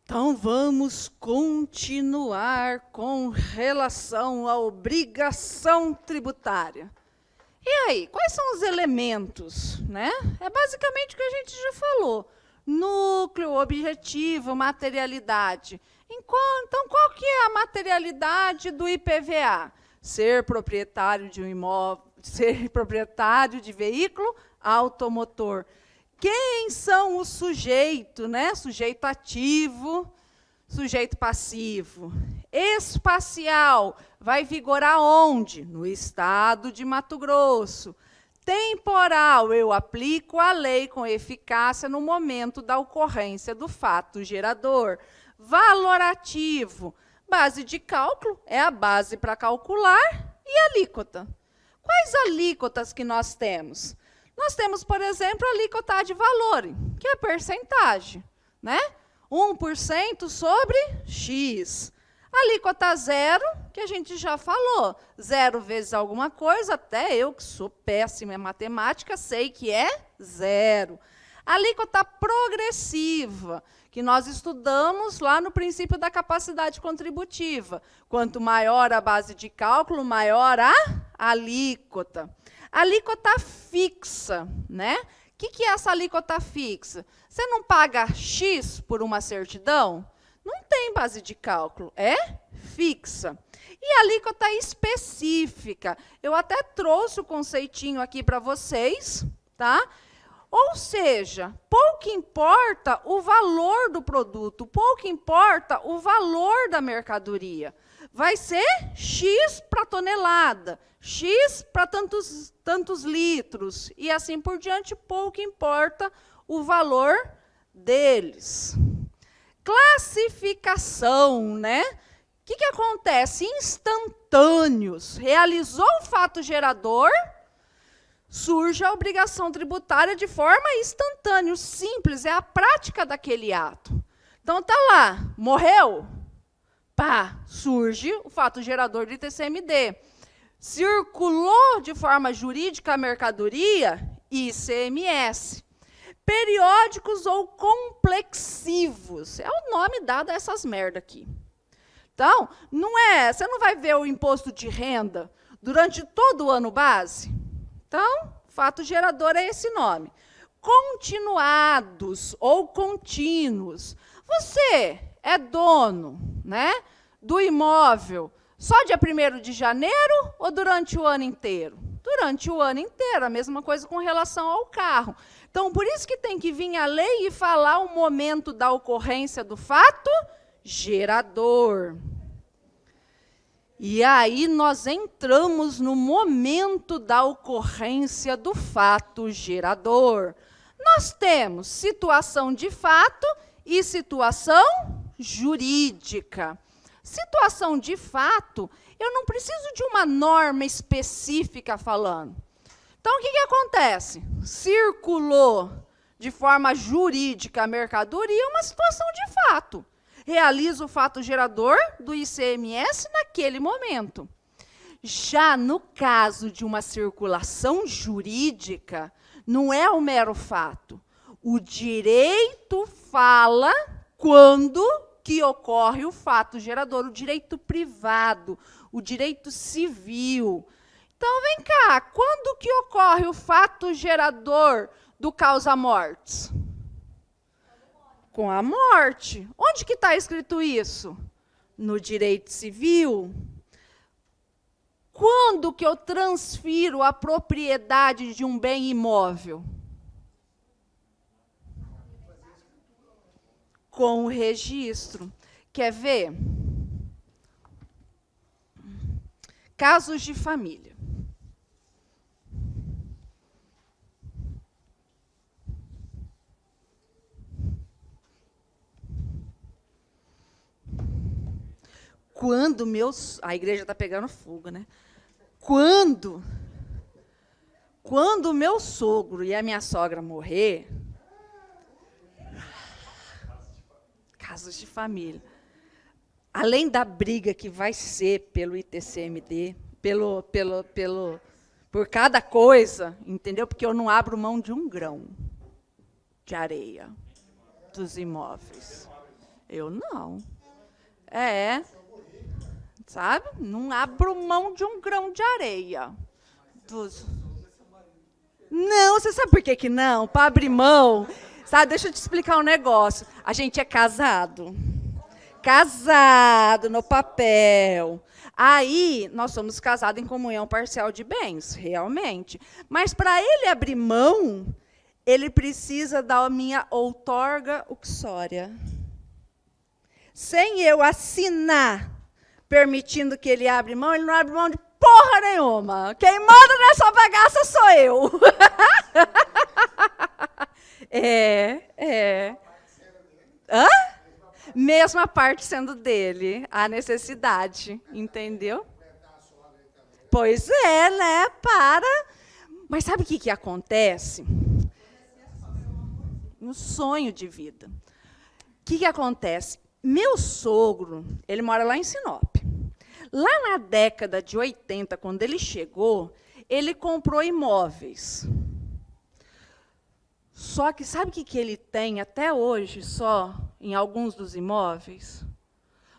Então, vamos continuar com relação à obrigação tributária. E aí, quais são os elementos, né? É basicamente o que a gente já falou. Núcleo, objetivo, materialidade. Então, qual que é a materialidade do IPVA? Ser proprietário de um imóvel, ser proprietário de veículo automotor. Quem são os sujeitos, né? Sujeito ativo, sujeito passivo. Espacial, vai vigorar onde? No estado de Mato Grosso. Temporal, eu aplico a lei com eficácia no momento da ocorrência do fato gerador. Valorativo, base de cálculo, é a base para calcular, e alíquota. Quais alíquotas que nós temos? Nós temos, por exemplo, a alíquota de valor, que é a percentagem, né? 1% sobre X. Alíquota zero, que a gente já falou, 0 vezes alguma coisa, até eu, que sou péssima em matemática, sei que é 0. Alíquota progressiva, que nós estudamos lá no princípio da capacidade contributiva. Quanto maior a base de cálculo, maior a alíquota. Alíquota fixa, né? O que é essa alíquota fixa? Você não paga X por uma certidão? Não tem base de cálculo, é fixa. E alíquota específica. Eu até trouxe o conceitinho aqui para vocês, tá? Ou seja, pouco importa o valor do produto, pouco importa o valor da mercadoria. Vai ser X para tonelada, X para tantos litros, e assim por diante, pouco importa o valor deles. Classificação, né? O que acontece? Instantâneos. Realizou o fato gerador, surge a obrigação tributária de forma instantânea. Simples, é a prática daquele ato. Então, tá lá, morreu? Pá, surge o fato gerador de ITCMD. Circulou de forma jurídica a mercadoria, ICMS. Periódicos ou complexivos. É o nome dado a essas merda aqui. Então, você não vai ver o imposto de renda durante todo o ano base? Então, fato gerador é esse nome. Continuados ou contínuos. Você é dono, né, do imóvel só dia 1º de janeiro ou durante o ano inteiro? Durante o ano inteiro, a mesma coisa com relação ao carro. Então, por isso que tem que vir a lei e falar o momento da ocorrência do fato gerador. E aí nós entramos no momento da ocorrência do fato gerador. Nós temos situação de fato e situação jurídica. Situação de fato, eu não preciso de uma norma específica falando. Então, o que acontece? Circulou de forma jurídica a mercadoria, é uma situação de fato. Realiza o fato gerador do ICMS naquele momento. Já no caso de uma circulação jurídica, não é o mero fato. O direito fala quando que ocorre o fato gerador, o direito privado, o direito civil. Então, vem cá, quando que ocorre o fato gerador do causa-mortes? Com a morte. Onde que está escrito isso? No direito civil. Quando que eu transfiro a propriedade de um bem imóvel? Com o registro. Quer ver? Casos de família. Quando a igreja está pegando fogo, né? Quando o meu sogro e a minha sogra morrer, casos de família, além da briga que vai ser pelo ITCMD, por cada coisa, entendeu? Porque eu não abro mão de um grão de areia dos imóveis. Eu não. É, sabe? Não abro mão de um grão de areia. Dos... Não, você sabe por que que não? Para abrir mão. Sabe, deixa eu te explicar um negócio. A gente é casado. Casado no papel. Aí, nós somos casados em comunhão parcial de bens, realmente. Mas para ele abrir mão, ele precisa da minha outorga uxória. Sem eu assinar, permitindo que ele abra mão, ele não abre mão de porra nenhuma. Quem manda nessa bagaça sou eu. Hã? Mesma parte sendo dele, a necessidade, entendeu? Pois é, né? Para. Mas sabe o que acontece? Um sonho de vida. O que acontece? Meu sogro, ele mora lá em Sinop. Lá na década de 80, quando ele chegou, ele comprou imóveis. Só que sabe o que ele tem até hoje, só, em alguns dos imóveis?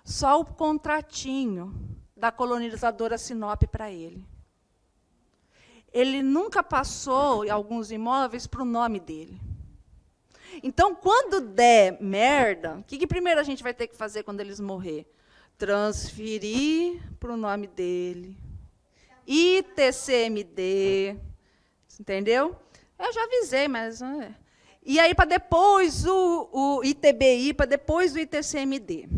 Só o contratinho da colonizadora Sinop para ele. Ele nunca passou, em alguns imóveis, para o nome dele. Então, quando der merda, o que primeiro a gente vai ter que fazer quando eles morrer? Transferir para o nome dele. ITCMD. Entendeu? Eu já avisei, mas... E aí, para depois o ITBI, para depois o ITCMD.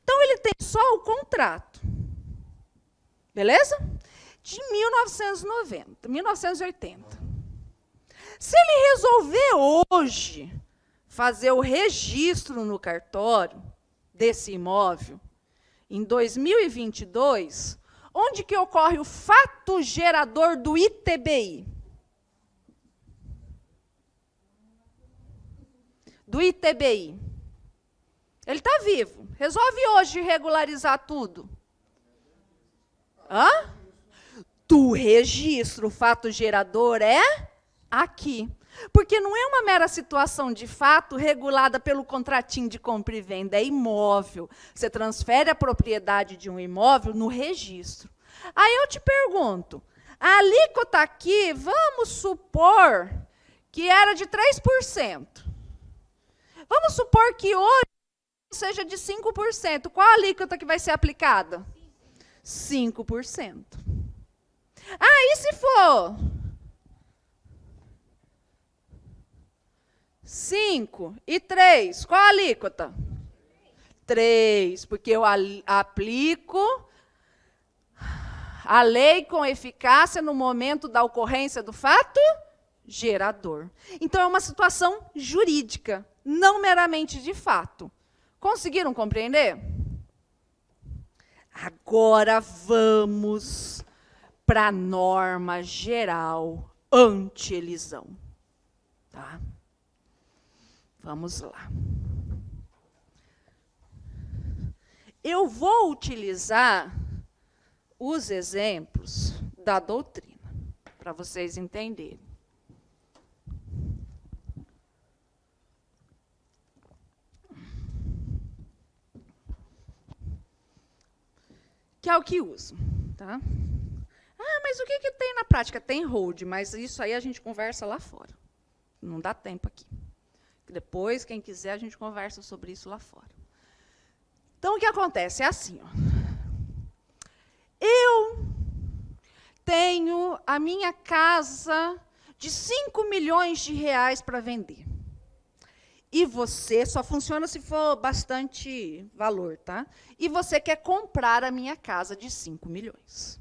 Então, ele tem só o contrato. Beleza? De 1990, 1980. Se ele resolver hoje fazer o registro no cartório desse imóvel, em 2022, onde que ocorre o fato gerador do ITBI? Do ITBI. Ele está vivo. Resolve hoje regularizar tudo. Hã? Do registro, o fato gerador é aqui. Porque não é uma mera situação de fato regulada pelo contratinho de compra e venda, é imóvel. Você transfere a propriedade de um imóvel no registro. Aí eu te pergunto, a alíquota aqui, vamos supor que era de 3%. Vamos supor que hoje seja de 5%. Qual a alíquota que vai ser aplicada? 5%. Ah, e se for 5 e 3, qual a alíquota? 3, porque eu aplico a lei com eficácia no momento da ocorrência do fato gerador. Então, é uma situação jurídica, não meramente de fato. Conseguiram compreender? Agora vamos para a norma geral anti-elisão. Tá? Vamos lá. Eu vou utilizar os exemplos da doutrina, para vocês entenderem. Que é o que uso. Tá? Ah, mas o que tem na prática? Tem hold, mas isso aí a gente conversa lá fora. Não dá tempo aqui. Depois, quem quiser, a gente conversa sobre isso lá fora. Então, o que acontece? É assim, ó. Eu tenho a minha casa de 5 milhões de reais para vender. E você, só funciona se for bastante valor, tá? E você quer comprar a minha casa de 5 milhões.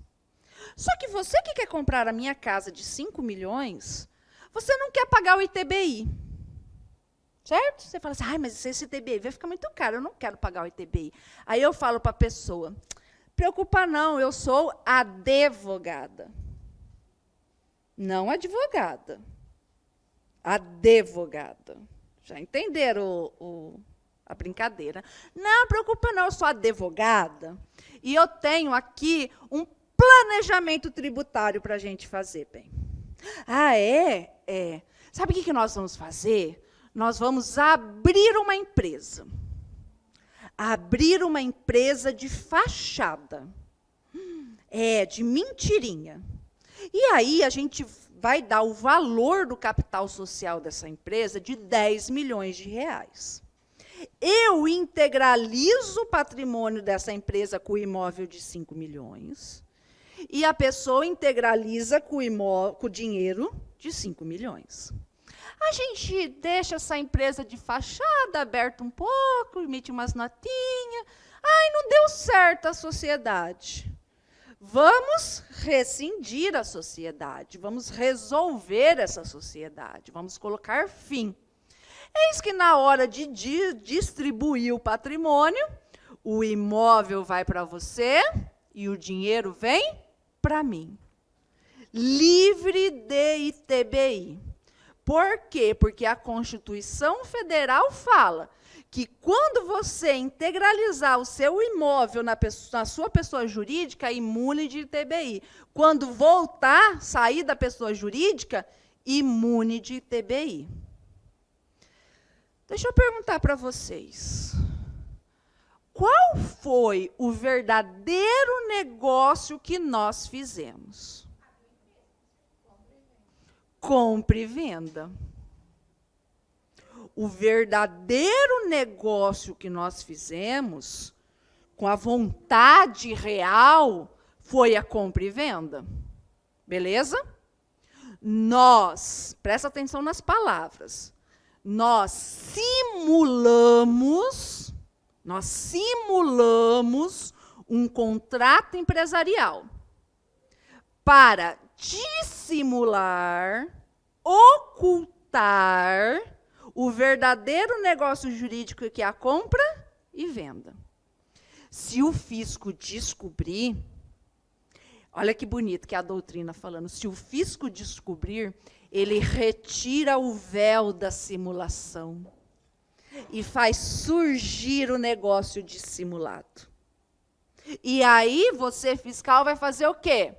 Só que você que quer comprar a minha casa de 5 milhões, você não quer pagar o ITBI. Certo? Você fala assim, ai, mas esse ITBI vai ficar muito caro, eu não quero pagar o ITBI. Aí eu falo para a pessoa, preocupa não, eu sou advogada. Não advogada. Advogada. Já entenderam a brincadeira? Não, preocupa não, eu sou advogada. E eu tenho aqui um planejamento tributário para a gente fazer, bem. Ah, é? É. Sabe o que nós vamos fazer? Nós vamos abrir uma empresa. abrir uma empresa de fachada. De mentirinha. E aí a gente vai dar o valor do capital social dessa empresa de 10 milhões de reais. Eu integralizo o patrimônio dessa empresa com o imóvel de 5 milhões, e a pessoa integraliza com o dinheiro de 5 milhões. A gente deixa essa empresa de fachada aberta um pouco, emite umas notinhas. Ai, não deu certo a sociedade. Vamos rescindir a sociedade, vamos resolver essa sociedade, vamos colocar fim. Eis que na hora de distribuir o patrimônio, o imóvel vai para você e o dinheiro vem para mim. Livre de ITBI. Por quê? Porque a Constituição Federal fala que quando você integralizar o seu imóvel na sua pessoa jurídica, é imune de ITBI. Quando voltar, sair da pessoa jurídica, imune de ITBI. Deixa eu perguntar para vocês. Qual foi o verdadeiro negócio que nós fizemos? Compra e venda. O verdadeiro negócio que nós fizemos, com a vontade real, foi a compra e venda. Beleza? Presta atenção nas palavras, nós simulamos um contrato empresarial para dissimular, ocultar o verdadeiro negócio jurídico, que é a compra e venda. Se o fisco descobrir, olha que bonito que é a doutrina falando, se o fisco descobrir, ele retira o véu da simulação e faz surgir o negócio dissimulado. E aí você, fiscal, vai fazer o quê?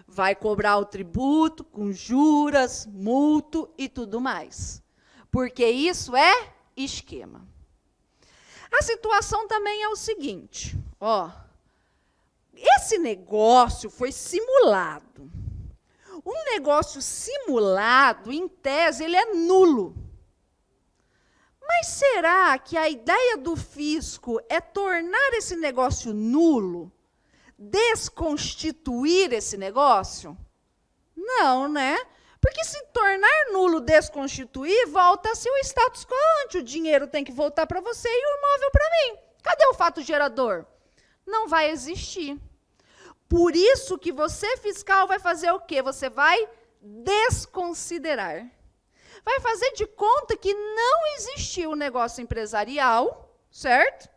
Vai cobrar o tributo com juras, multa e tudo mais. Porque isso é esquema. A situação também é o seguinte, esse negócio foi simulado. Um negócio simulado, em tese, ele é nulo. Mas será que a ideia do fisco é tornar esse negócio nulo? Desconstituir esse negócio? Não, né? Porque se tornar nulo, desconstituir, volta-se o status quo ante. O dinheiro tem que voltar para você e o imóvel para mim. Cadê o fato gerador? Não vai existir. Por isso que você, fiscal, vai fazer o quê? Você vai desconsiderar. Vai fazer de conta que não existiu o negócio empresarial, certo?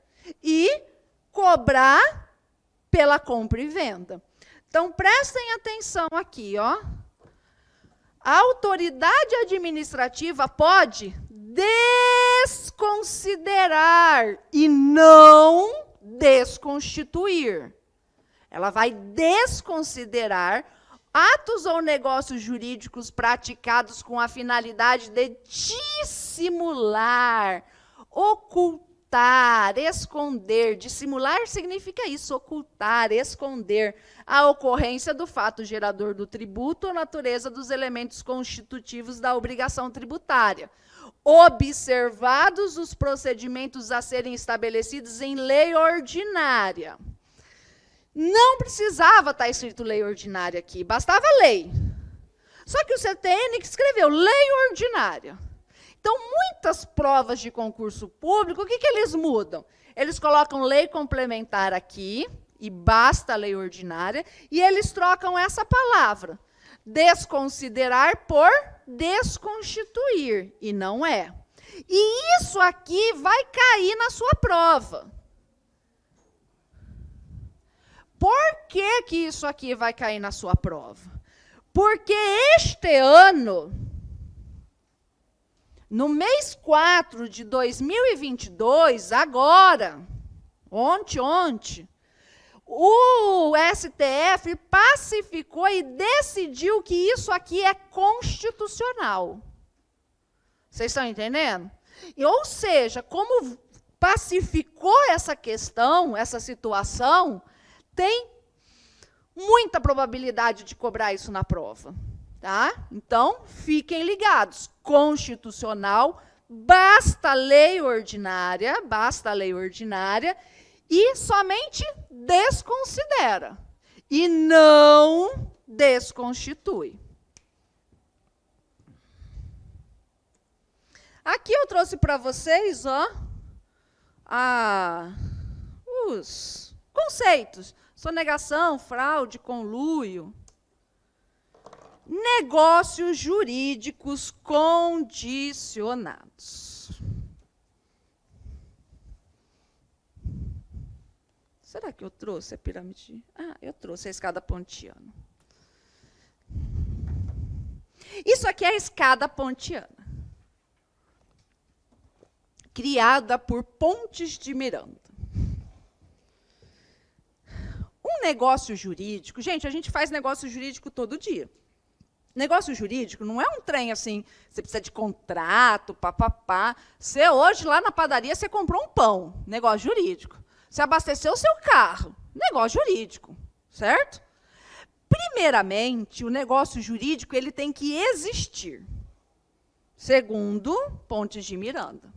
E cobrar pela compra e venda. Então, prestem atenção aqui, A autoridade administrativa pode desconsiderar e não desconstituir. Ela vai desconsiderar atos ou negócios jurídicos praticados com a finalidade de dissimular, ocultar, esconder. Dissimular significa isso, ocultar, esconder a ocorrência do fato gerador do tributo ou natureza dos elementos constitutivos da obrigação tributária, observados os procedimentos a serem estabelecidos em lei ordinária. Não precisava estar escrito lei ordinária aqui, bastava lei. Só que o CTN que escreveu lei ordinária. Então, muitas provas de concurso público, o que eles mudam? Eles colocam lei complementar aqui, e basta a lei ordinária, e eles trocam essa palavra, desconsiderar por desconstituir, e não é. E isso aqui vai cair na sua prova. Por que que isso aqui vai cair na sua prova? Porque este ano, no mês 4 de 2022, agora, ontem, o STF pacificou e decidiu que isso aqui é constitucional. Vocês estão entendendo? Ou seja, como pacificou essa questão, essa situação, tem muita probabilidade de cobrar isso na prova. Tá? Então, fiquem ligados. Constitucional, basta lei ordinária, e somente desconsidera. E não desconstitui. Aqui eu trouxe para vocês, ó, os conceitos. Sonegação, fraude, conluio. Negócios jurídicos condicionados. Será que eu trouxe a pirâmide? Ah, eu trouxe a escada pontiana. Isso aqui é a escada pontiana, criada por Pontes de Miranda. Um negócio jurídico, gente, a gente faz negócio jurídico todo dia. Negócio jurídico não é um trem assim, você precisa de contrato, papapá. Você hoje, lá na padaria, você comprou um pão, negócio jurídico. Você abasteceu o seu carro, negócio jurídico, certo? Primeiramente, o negócio jurídico ele tem que existir, segundo Pontes de Miranda.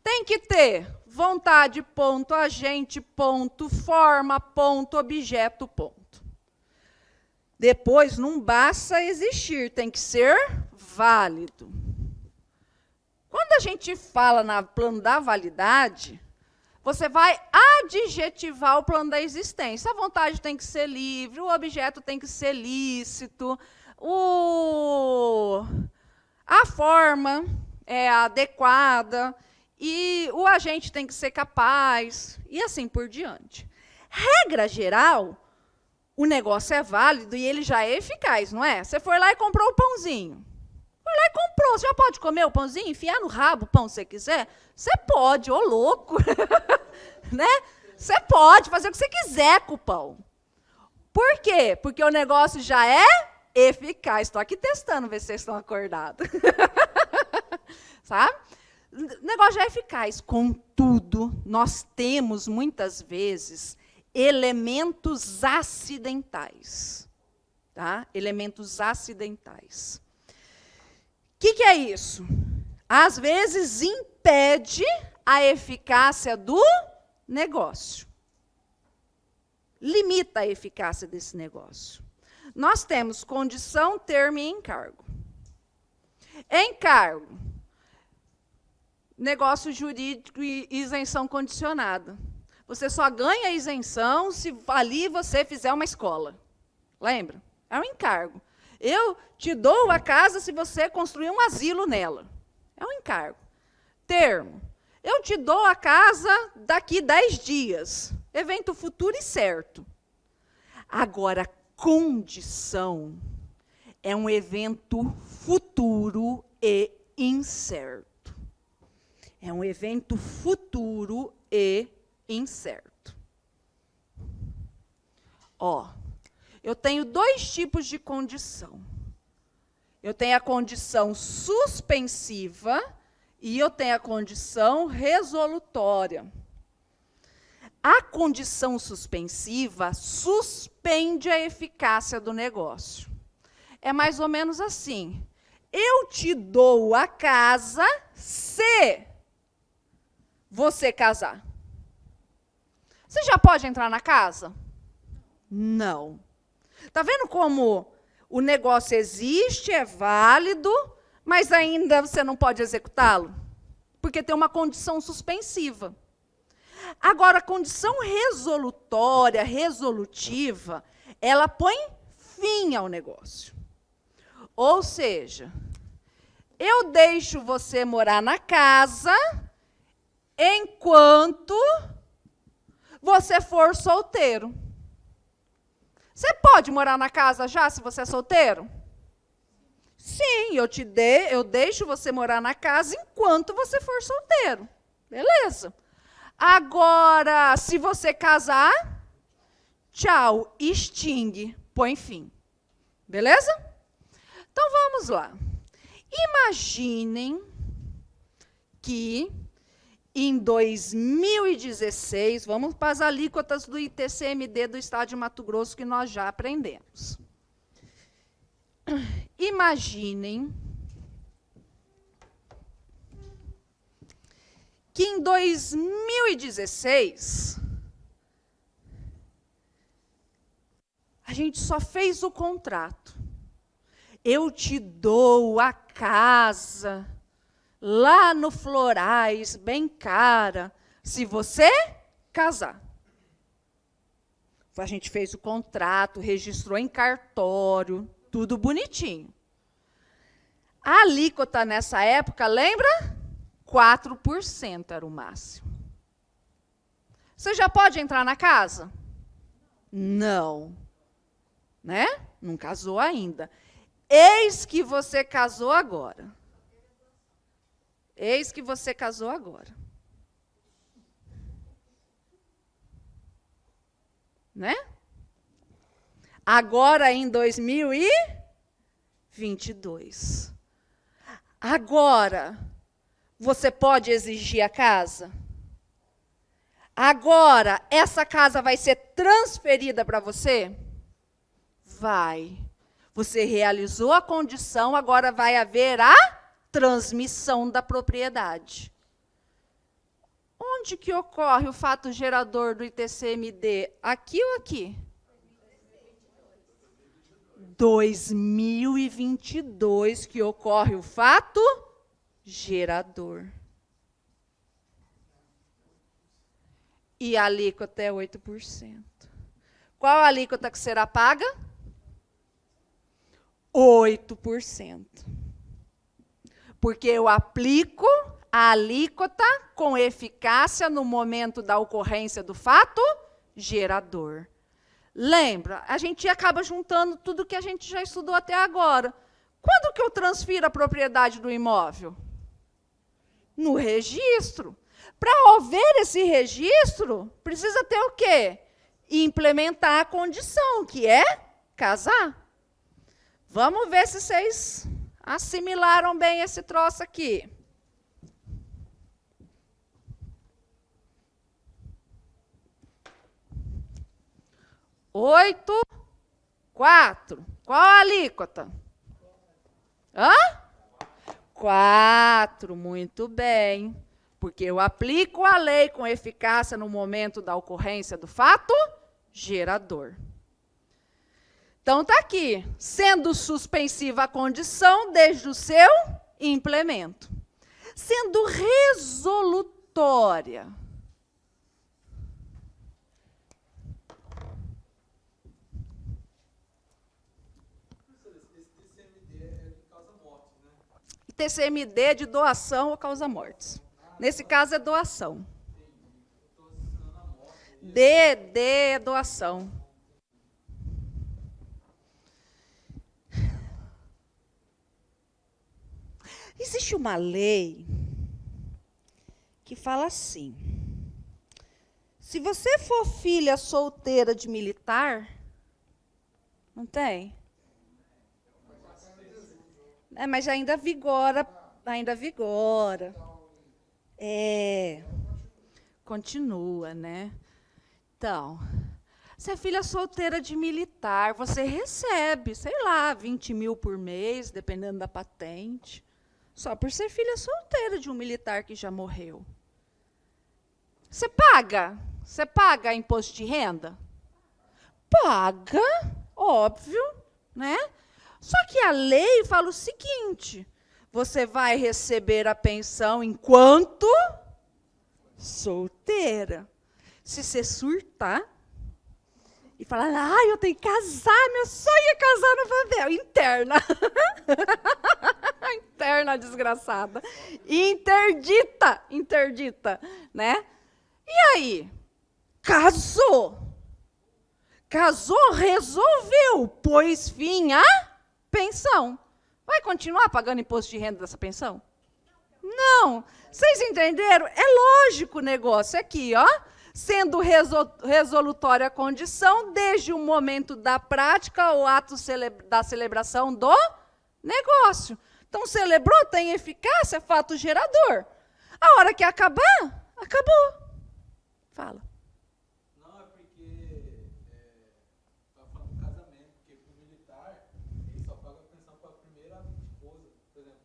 Tem que ter vontade, ponto, agente, ponto, forma, ponto, objeto, ponto. Depois, não basta existir, tem que ser válido. Quando a gente fala no plano da validade, você vai adjetivar o plano da existência. A vontade tem que ser livre, o objeto tem que ser lícito, a forma é adequada, e o agente tem que ser capaz, e assim por diante. Regra geral, o negócio é válido e ele já é eficaz, não é? Você foi lá e comprou o pãozinho. Foi lá e comprou. Você já pode comer o pãozinho, enfiar no rabo o pão se você quiser? Você pode, ô louco. Né? Você pode fazer o que você quiser com o pão. Por quê? Porque o negócio já é eficaz. Estou aqui testando, ver se vocês estão acordados. Sabe? O negócio já é eficaz. Contudo, nós temos, muitas vezes, elementos acidentais. Tá? Elementos acidentais. O que é isso? Às vezes, impede a eficácia do negócio. Limita a eficácia desse negócio. Nós temos condição, termo e encargo. Encargo. Negócio jurídico e isenção condicionada. Você só ganha isenção se ali você fizer uma escola. Lembra? É um encargo. Eu te dou a casa se você construir um asilo nela. É um encargo. Termo. Eu te dou a casa daqui 10 dias. Evento futuro e certo. Agora, condição é um evento futuro e incerto. É um evento futuro e incerto. Ó, eu tenho 2 tipos de condição. Eu tenho a condição suspensiva e eu tenho a condição resolutória. A condição suspensiva suspende a eficácia do negócio. É mais ou menos assim. Eu te dou a casa se você casar. Você já pode entrar na casa? Não. Está vendo como o negócio existe, é válido, mas ainda você não pode executá-lo? Porque tem uma condição suspensiva. Agora, a condição resolutória, resolutiva, ela põe fim ao negócio. Ou seja, eu deixo você morar na casa enquanto você for solteiro. Você pode morar na casa já, se você é solteiro? Sim, eu deixo você morar na casa enquanto você for solteiro. Beleza. Agora, se você casar, tchau, extingue, põe fim. Beleza? Então, vamos lá. Imaginem que, em 2016, vamos para as alíquotas do ITCMD do Estado de Mato Grosso, que nós já aprendemos. Imaginem que, em 2016, a gente só fez o contrato. Eu te dou a casa lá no Florais, bem cara, se você casar. A gente fez o contrato, registrou em cartório, tudo bonitinho. A alíquota nessa época, lembra? 4% era o máximo. Você já pode entrar na casa? Não. Né? Não casou ainda. Eis que você casou agora. Eis que você casou agora. Né? Agora em 2022. Agora, você pode exigir a casa? Agora, essa casa vai ser transferida para você? Vai. Você realizou a condição, agora vai haver a transmissão da propriedade. Onde que ocorre o fato gerador do ITCMD? Aqui ou aqui? 2022 que ocorre o fato gerador. E a alíquota é 8%. Qual a alíquota que será paga? 8%. Porque eu aplico a alíquota com eficácia no momento da ocorrência do fato gerador. Lembra, a gente acaba juntando tudo que a gente já estudou até agora. Quando que eu transfiro a propriedade do imóvel? No registro. Para haver esse registro, precisa ter o quê? Implementar a condição, que é casar. Vamos ver se vocês assimilaram bem esse troço aqui. Oito, 4. Qual a alíquota? Hã? 4, muito bem. Porque eu aplico a lei com eficácia no momento da ocorrência do fato gerador. Então, está aqui, sendo suspensiva a condição desde o seu implemento. Sendo resolutória. TCMD de doação ou causa-mortes. Nesse caso é doação. D é doação. Existe uma lei que fala assim: se você for filha solteira de militar, não tem? É, mas ainda vigora, continua, né? Então, se é filha solteira de militar, você recebe, sei lá, 20 mil por mês, dependendo da patente, só por ser filha solteira de um militar que já morreu. Você paga imposto de renda? Paga, óbvio, né? Só que a lei fala o seguinte: você vai receber a pensão enquanto solteira. Se você surtar e falar, eu tenho que casar, meu sonho é casar no Favel, interna. Interna, desgraçada. Interdita, né? E aí? Casou, resolveu, pôs fim à pensão. Vai continuar pagando imposto de renda dessa pensão? Não. Vocês entenderam? É lógico o negócio aqui, ó. Sendo resolutória a condição desde o momento da prática ou ato da celebração do negócio. Então, celebrou, tem eficácia, fato gerador. A hora que acabar, acabou. Fala. Não, é porque tá falando do casamento, porque pro militar, ele só paga a pensão para a primeira esposa, por exemplo.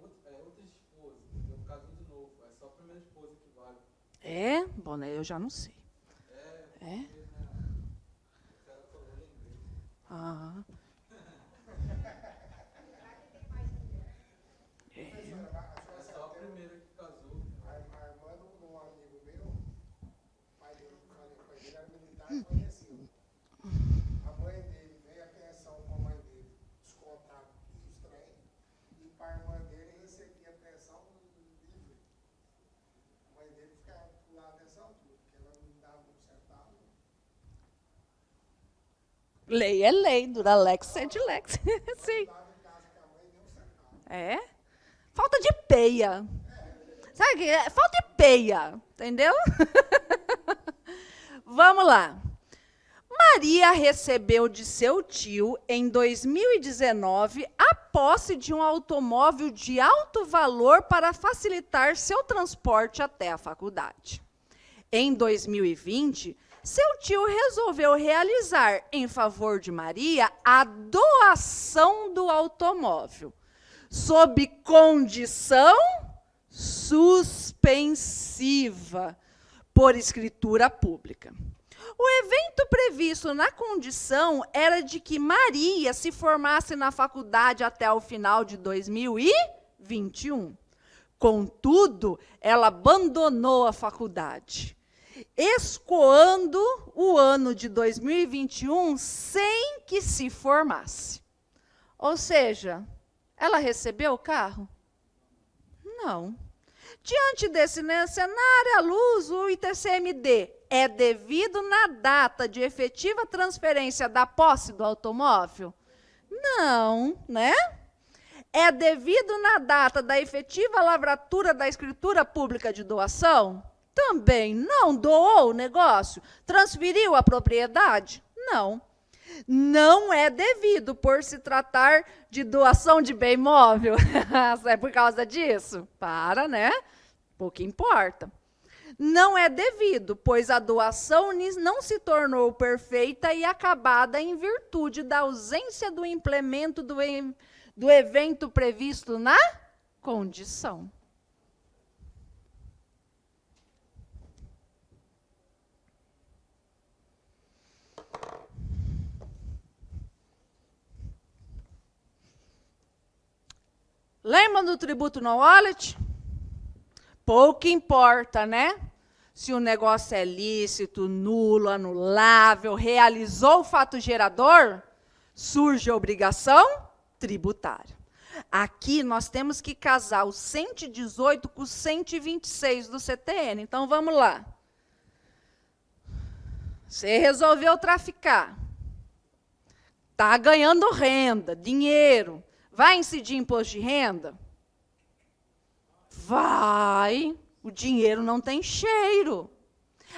Ele tem outras esposas, entendeu? Casou de novo, é só a primeira esposa que vale. É? Bom, né, eu já não sei. É? O cara falou, eu lembrei. Ah. É só a primeira que casou. A irmã de um amigo meu, o pai dele era militar e conhecido. A mãe dele veio a pensão com a mãe dele, descontado os trem, e para a irmã dele recebia a pensão livre. A mãe dele ficava do lado dessa altura, porque ela não dava um centavo. Lei é lei, dura lex, sed lex. Sim. Estava em casa com a mãe e deu um centavo. É? Falta de peia. Sabe o que é? Falta de peia, entendeu? Vamos lá. Maria recebeu de seu tio, em 2019, a posse de um automóvel de alto valor para facilitar seu transporte até a faculdade. Em 2020, seu tio resolveu realizar, em favor de Maria, a doação do automóvel, sob condição suspensiva, por escritura pública. O evento previsto na condição era de que Maria se formasse na faculdade até o final de 2021. Contudo, ela abandonou a faculdade, escoando o ano de 2021 sem que se formasse. Ou seja, ela recebeu o carro? Não. Diante desse cenário, à luz, o ITCMD é devido na data de efetiva transferência da posse do automóvel? Não, né? É devido na data da efetiva lavratura da escritura pública de doação? Também não. Doou o negócio? Transferiu a propriedade? Não. Não é devido por se tratar de doação de bem móvel. É por causa disso? Para, né? Pouco importa. Não é devido, pois a doação não se tornou perfeita e acabada em virtude da ausência do implemento do evento previsto na condição. Lembram do tributo no wallet? Pouco importa, né? Se o negócio é lícito, nulo, anulável, realizou o fato gerador, surge a obrigação tributária. Aqui nós temos que casar o 118 com o 126 do CTN. Então, vamos lá. Você resolveu traficar. Está ganhando renda, dinheiro. Vai incidir imposto de renda? Vai. O dinheiro não tem cheiro.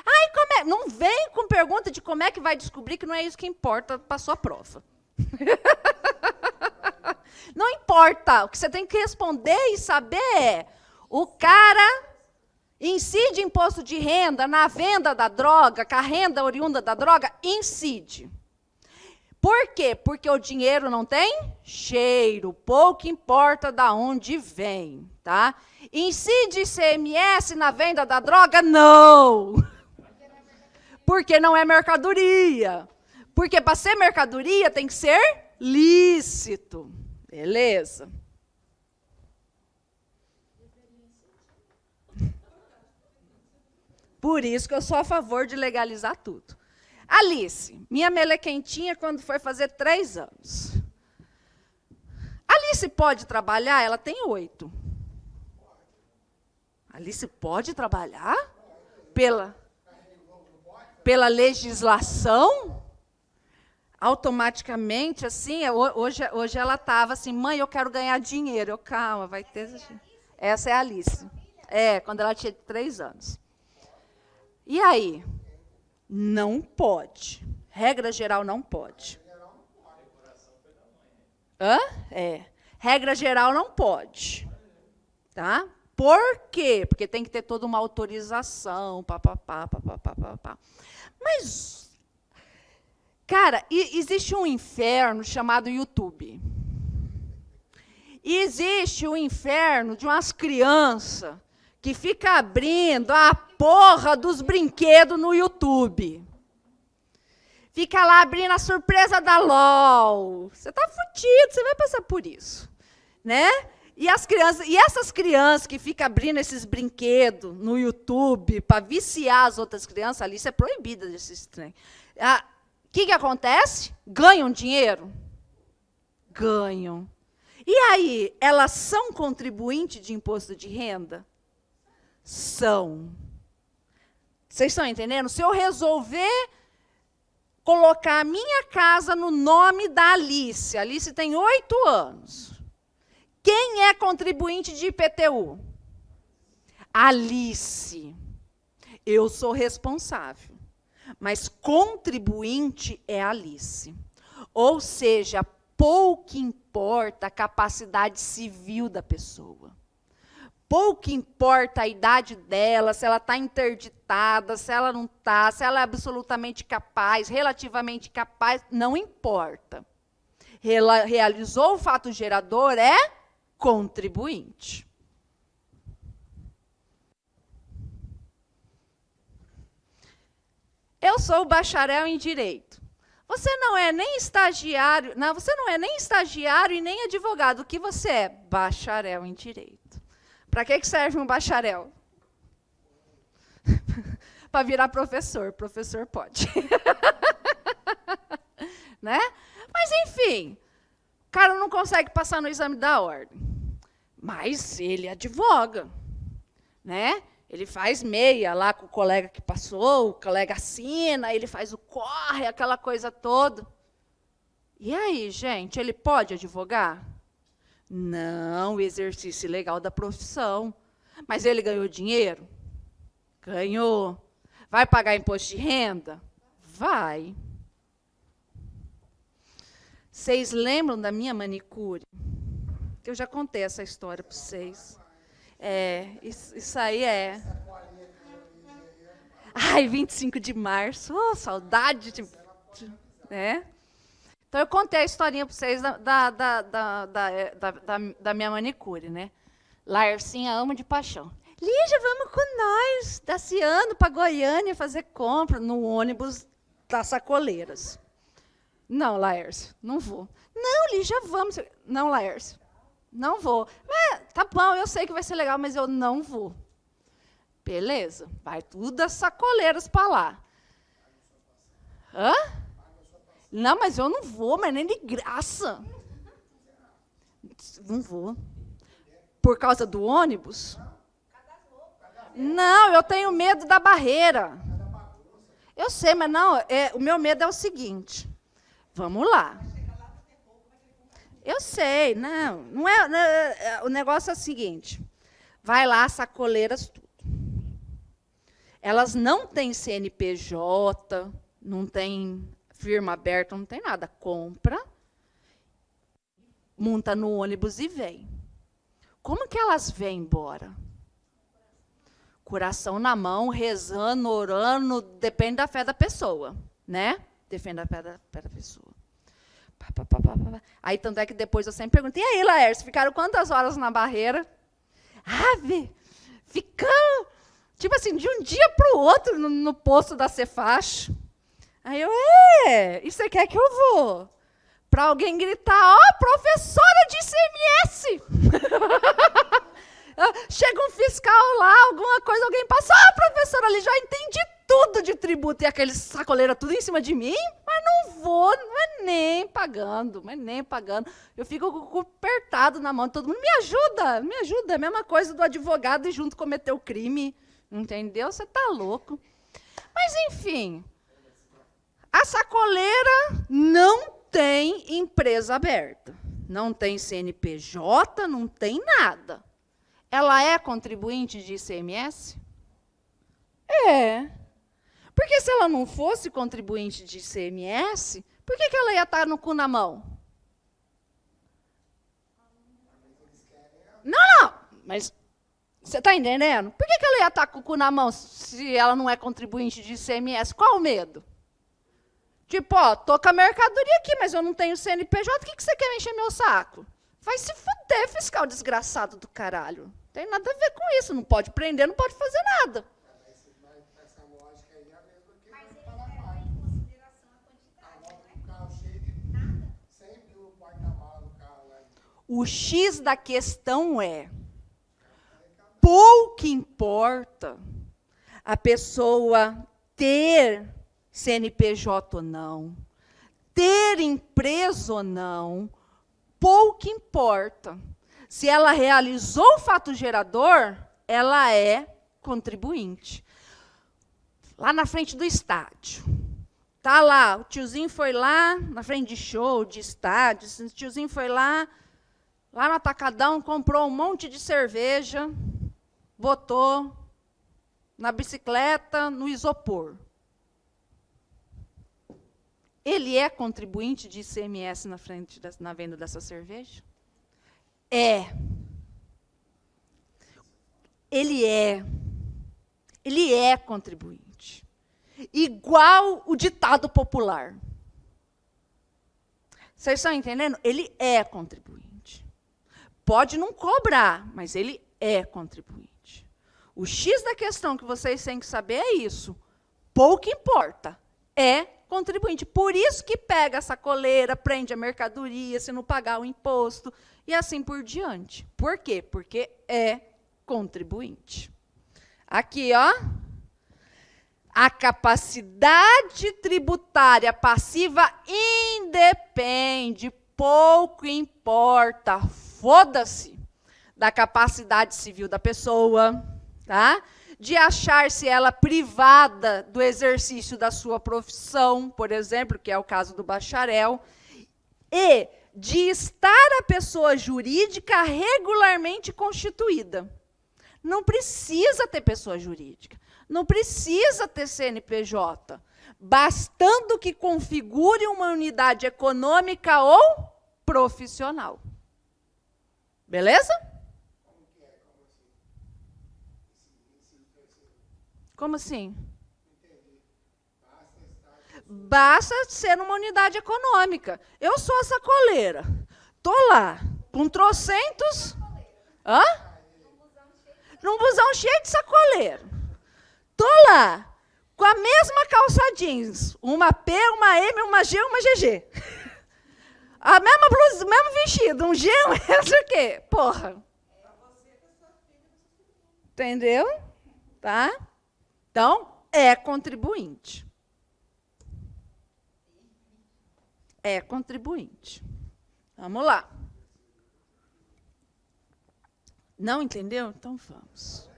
Ai, não vem com pergunta de como é que vai descobrir, que não é isso que importa para a sua prova. Não importa. O que você tem que responder e saber é: o cara incide imposto de renda na venda da droga, com a renda oriunda da droga, incide. Por quê? Porque o dinheiro não tem cheiro, pouco importa de onde vem, tá? Incide ICMS na venda da droga? Não. Porque não é mercadoria. Porque para ser mercadoria tem que ser lícito. Beleza? Por isso que eu sou a favor de legalizar tudo. Alice, minha melequentinha, quando foi fazer 3 anos. Alice pode trabalhar? Ela tem 8. Alice pode trabalhar? Pela legislação? Automaticamente, assim, hoje ela estava assim: mãe, eu quero ganhar dinheiro. Eu, calma, vai ter... Essa é a Alice. É, quando ela tinha 3 anos. E aí? Não pode. Regra geral, não pode. Hã? É. Regra geral, não pode. Tá? Por quê? Porque tem que ter toda uma autorização, papapá, papapá, papapá. Mas, cara, existe um inferno chamado YouTube. E existe o inferno de umas crianças que ficam abrindo a porra dos brinquedos no YouTube. Fica lá abrindo a surpresa da LOL. Você está fudido, você vai passar por isso. Né? E essas crianças que ficam abrindo esses brinquedos no YouTube para viciar as outras crianças, ali isso é proibido desse trem. O que acontece? Ganham dinheiro? Ganham. E aí, elas são contribuintes de imposto de renda? São. Vocês estão entendendo? Se eu resolver colocar a minha casa no nome da Alice, a Alice tem 8 anos. Quem é contribuinte de IPTU? Alice. Eu sou responsável. Mas contribuinte é Alice. Ou seja, pouco importa a capacidade civil da pessoa. Pouco importa a idade dela, se ela está interditada, se ela não está, se ela é absolutamente capaz, relativamente capaz, não importa. Realizou o fato gerador, é contribuinte. Eu sou bacharel em Direito. Você não é nem estagiário, não, você não é nem estagiário e nem advogado. O que você é? Bacharel em Direito. Para que serve um bacharel? Para virar professor. Professor pode. Né? Mas, enfim, o cara não consegue passar no exame da ordem. Mas ele advoga. Né? Ele faz meia lá com o colega que passou, o colega assina, ele faz o corre, aquela coisa toda. E aí, gente, ele pode advogar? Não, o exercício legal da profissão. Mas ele ganhou dinheiro? Ganhou. Vai pagar imposto de renda? Vai. Vocês lembram da minha manicure? Eu já contei essa história para vocês. Isso aí é. Ai, 25 de março, saudade. Né? Então, eu contei a historinha para vocês da minha manicure, né? Larcinha ama de paixão. Lígia, vamos com nós, Daciano, para Goiânia, fazer compra no ônibus das Sacoleiras. Não, Laércio, não vou. Não, Lígia, vamos. Não, Laércio, não vou. Tá bom, eu sei que vai ser legal, mas eu não vou. Beleza, vai tudo das Sacoleiras para lá. Hã? Não, mas eu não vou, mas nem de graça. Não vou. Por causa do ônibus? Não, eu tenho medo da barreira. Eu sei, mas não, o meu medo é o seguinte. Vamos lá. Eu sei, não é. O negócio é o seguinte. Vai lá, sacoleiras, tudo. Elas não têm CNPJ, não têm firma aberta, não tem nada. Compra, monta no ônibus e vem. Como que elas vêm embora? Coração na mão, rezando, orando, depende da fé da pessoa, né? Depende da fé da pessoa. Aí, tanto é que depois eu sempre pergunto, e aí, Laércio, ficaram quantas horas na barreira? Ficamos, tipo assim, de um dia para o outro no posto da Cefaz. Aí eu, e você quer que eu vou? Para alguém gritar, professora de ICMS! Chega um fiscal lá, alguma coisa, alguém passa, professora, ali já entendi tudo de tributo, e aqueles sacoleiros tudo em cima de mim, mas não vou, não é nem pagando, Eu fico com o apertado na mão, todo mundo, me ajuda, é a mesma coisa do advogado e junto cometer o crime, entendeu? Você está louco. Mas, enfim, a sacoleira não tem empresa aberta, não tem CNPJ, não tem nada. Ela é contribuinte de ICMS? É. Porque se ela não fosse contribuinte de ICMS, por que ela ia estar no cu na mão? Não, mas Você está entendendo? Por que ela ia estar com o cu na mão se ela não é contribuinte de ICMS? Qual o medo? Tipo, ó, tô com a mercadoria aqui, mas eu não tenho CNPJ, o que você quer encher meu saco? Vai se fuder, fiscal desgraçado do caralho. Não tem nada a ver com isso, não pode prender, não pode fazer nada. Essa lógica aí é a mesma que vai para a parte. Em consideração a quantidade, né? O carro cheio de nada. Sempre o porta-mala do carro lá. O X da questão é, pouco importa a pessoa ter CNPJ ou não, ter empresa ou não, pouco importa. Se ela realizou o fato gerador, ela é contribuinte. Lá na frente do estádio. Tá lá, o tiozinho foi lá, na frente de show, de estádio, o tiozinho foi lá no Atacadão, comprou um monte de cerveja, botou na bicicleta, no isopor. Ele é contribuinte de ICMS na venda dessa cerveja? É. Ele é contribuinte. Igual o ditado popular. Vocês estão entendendo? Ele é contribuinte. Pode não cobrar, mas ele é contribuinte. O X da questão que vocês têm que saber é isso. Pouco importa. É contribuinte. Por isso que pega a sacoleira, prende a mercadoria, se não pagar o imposto, e assim por diante. Por quê? Porque é contribuinte. Aqui, ó. A capacidade tributária passiva independe, pouco importa, foda-se, da capacidade civil da pessoa, tá? De achar-se ela privada do exercício da sua profissão, por exemplo, que é o caso do bacharel, e de estar a pessoa jurídica regularmente constituída. Não precisa ter pessoa jurídica, não precisa ter CNPJ, bastando que configure uma unidade econômica ou profissional. Beleza? Como assim? Basta ser uma unidade econômica. Eu sou a sacoleira. Estou lá, com trocentos... Hã? Num busão cheio de sacoleiro. Estou lá, com a mesma calça jeans. Uma P, uma M, uma G, uma GG. A mesma blusa, o mesmo vestido. Um G, um S, o quê? Porra. Entendeu? Tá? Então, é contribuinte. É contribuinte. Vamos lá. Não entendeu? Então vamos.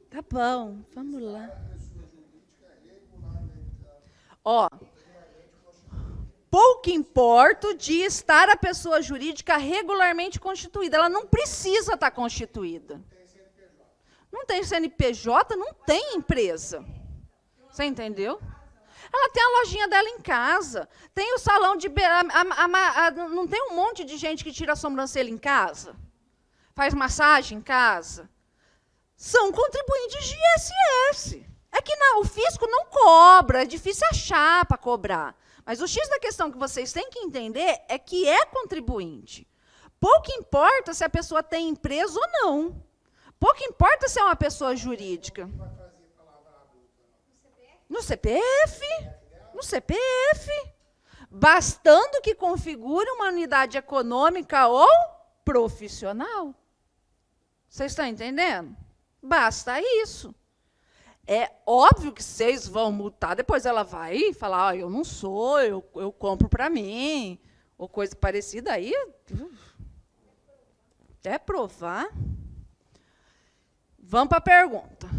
Tá bom, vamos lá. Ó, pouco importa de estar a pessoa jurídica regularmente constituída. Ela não precisa estar constituída. Não tem CNPJ, não tem empresa. Você entendeu? Ela tem a lojinha dela em casa. Tem o salão de... não tem um monte de gente que tira a sobrancelha em casa? Faz massagem em casa? São contribuintes de ISS. É que não, o fisco não cobra, é difícil achar para cobrar. Mas o X da questão que vocês têm que entender é que é contribuinte. Pouco importa se a pessoa tem empresa ou não. Pouco importa se é uma pessoa jurídica. No CPF. No CPF. Bastando que configure uma unidade econômica ou profissional. Vocês estão entendendo? Basta isso. É óbvio que vocês vão multar, depois ela vai falar, eu não sou, eu compro para mim, ou coisa parecida, aí até provar. Vamos para a pergunta.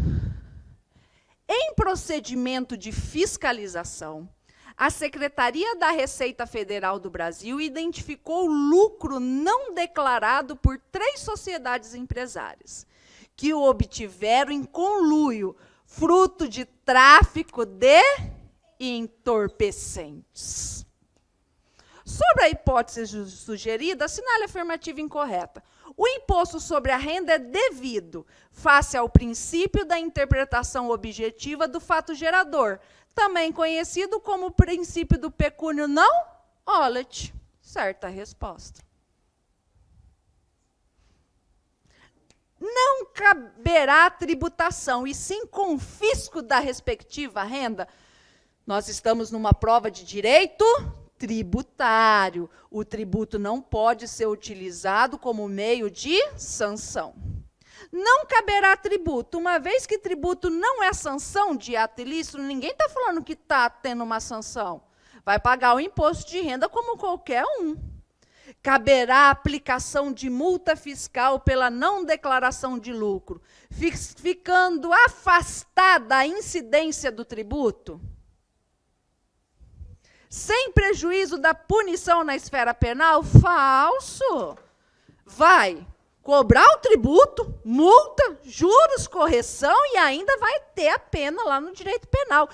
Em procedimento de fiscalização, a Secretaria da Receita Federal do Brasil identificou lucro não declarado por 3 sociedades empresárias, que o obtiveram em conluio, fruto de tráfico de entorpecentes. Sobre a hipótese sugerida, assinale a afirmativa incorreta. O imposto sobre a renda é devido face ao princípio da interpretação objetiva do fato gerador, também conhecido como o princípio do pecúnio não olet. Certa resposta. Não caberá tributação, e sim confisco da respectiva renda. Nós estamos numa prova de direito tributário. O tributo não pode ser utilizado como meio de sanção. Não caberá tributo, uma vez que tributo não é sanção de ato ilícito, ninguém está falando que está tendo uma sanção. Vai pagar o imposto de renda como qualquer um. Caberá a aplicação de multa fiscal pela não declaração de lucro, ficando afastada a incidência do tributo, sem prejuízo da punição na esfera penal? Falso. Vai cobrar o tributo, multa, juros, correção e ainda vai ter a pena lá no direito penal.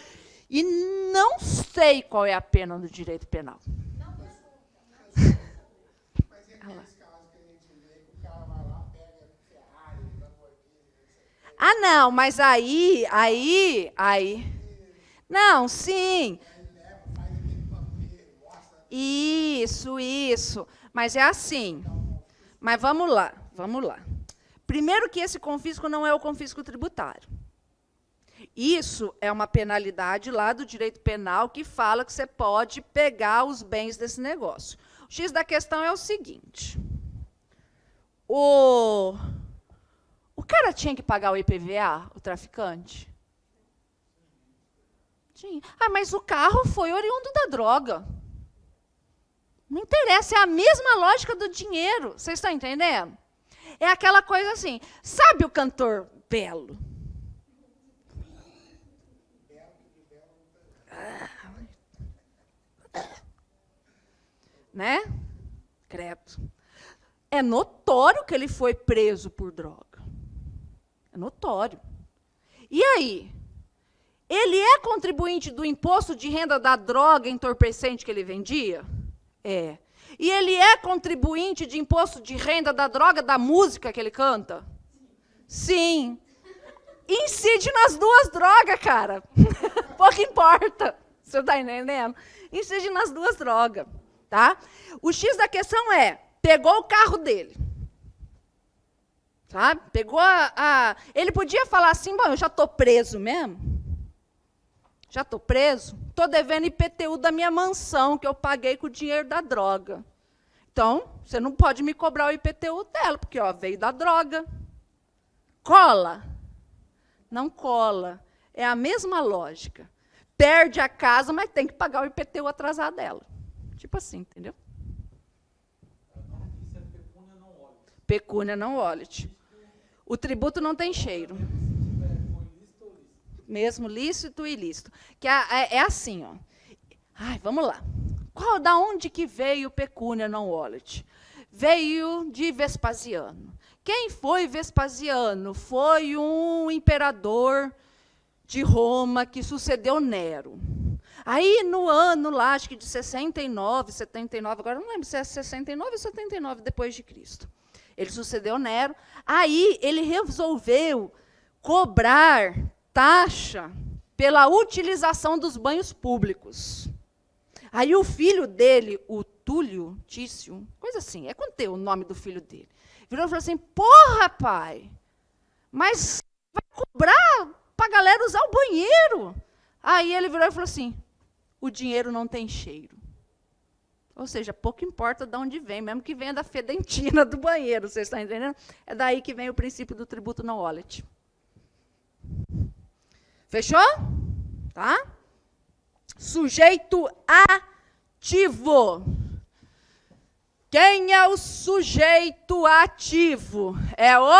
E não sei qual é a pena no direito penal. Mas é aqueles casos que a gente vê que o cara vai lá, pega Ferrari, Lamborghini, etc. Ah, não, mas aí. Não, sim. Aí leva, faz aquele pampeiro, mostra. Isso. Mas é assim. Mas vamos lá. Primeiro que esse confisco não é o confisco tributário. Isso é uma penalidade lá do direito penal que fala que você pode pegar os bens desse negócio. O X da questão é o seguinte. O cara tinha que pagar o IPVA, o traficante? Tinha. Ah, mas o carro foi oriundo da droga. Não interessa, é a mesma lógica do dinheiro. Vocês estão entendendo? É aquela coisa assim, sabe o cantor Belo? Né? Credo. É notório que ele foi preso por droga. É notório. E aí? Ele é contribuinte do imposto de renda da droga entorpecente que ele vendia? É. E ele é contribuinte de imposto de renda da droga da música que ele canta? Sim. Incide nas duas drogas, cara. Pouco importa. Você está entendendo? Incide nas duas drogas. Tá? O X da questão é, pegou o carro dele. Sabe? Pegou ele podia falar assim, bom, eu já estou preso mesmo. Já estou preso. Estou devendo IPTU da minha mansão, que eu paguei com o dinheiro da droga. Então, você não pode me cobrar o IPTU dela, porque veio da droga. Cola? Não cola. É a mesma lógica. Perde a casa, mas tem que pagar o IPTU atrasado dela. Tipo assim, entendeu? Isso é pecúnia não olet. Pecúnia não olet. O tributo não tem cheiro. Mesmo lícito e ilícito. Que é assim, ó. Ai, vamos lá. Da onde que veio pecúnia não olet? Veio de Vespasiano. Quem foi Vespasiano? Foi um imperador de Roma que sucedeu Nero. Aí, no ano lá, acho que de 69, 79, agora não lembro se é 69 ou 79 depois de Cristo. Ele sucedeu Nero. Aí, ele resolveu cobrar taxa pela utilização dos banhos públicos. Aí, o filho dele, o Túlio, Tício, coisa assim, quanto tem o nome do filho dele, virou e falou assim, porra, pai, mas vai cobrar para a galera usar o banheiro? Aí, ele virou e falou assim, o dinheiro não tem cheiro. Ou seja, pouco importa de onde vem, mesmo que venha da fedentina do banheiro, vocês estão entendendo? É daí que vem o princípio do tributo não olet. Fechou? Tá? Sujeito ativo. Quem é o sujeito ativo? É o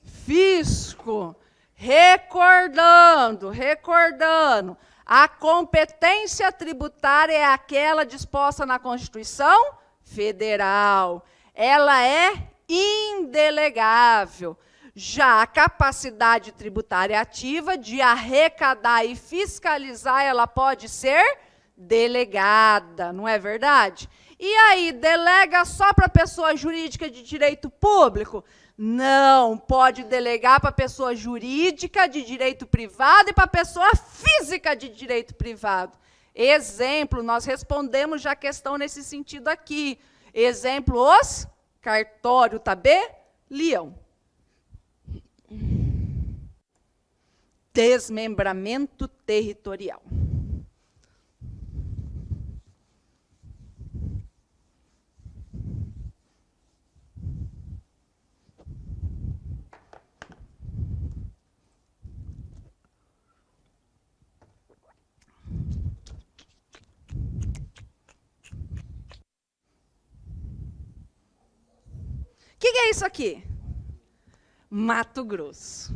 fisco. Recordando. A competência tributária é aquela disposta na Constituição Federal. Ela é indelegável. Já a capacidade tributária ativa de arrecadar e fiscalizar, ela pode ser delegada, não é verdade? E aí, delega só para pessoa jurídica de direito público? Não, pode delegar para pessoa jurídica de direito privado e para pessoa física de direito privado. Exemplo, nós respondemos já a questão nesse sentido aqui. Exemplo, os cartório tabelião. Desmembramento territorial. O que é isso aqui? Mato Grosso.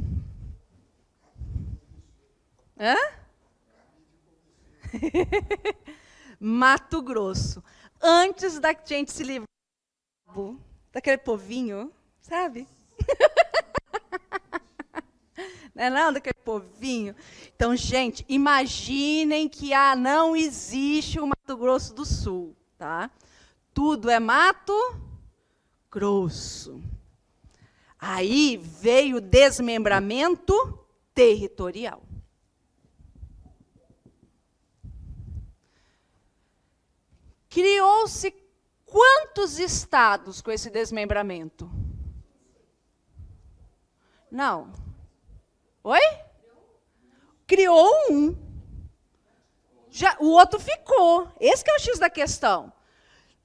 Hã? Mato Grosso. Antes da gente se livrar daquele povinho, sabe? Não é não, daquele povinho. Então, gente, imaginem que não existe o Mato Grosso do Sul, tá? Tudo é Mato Grosso. Aí veio o desmembramento territorial. Criou-se quantos estados com esse desmembramento? Não. Oi? Criou um. O outro ficou. Esse que é o X da questão.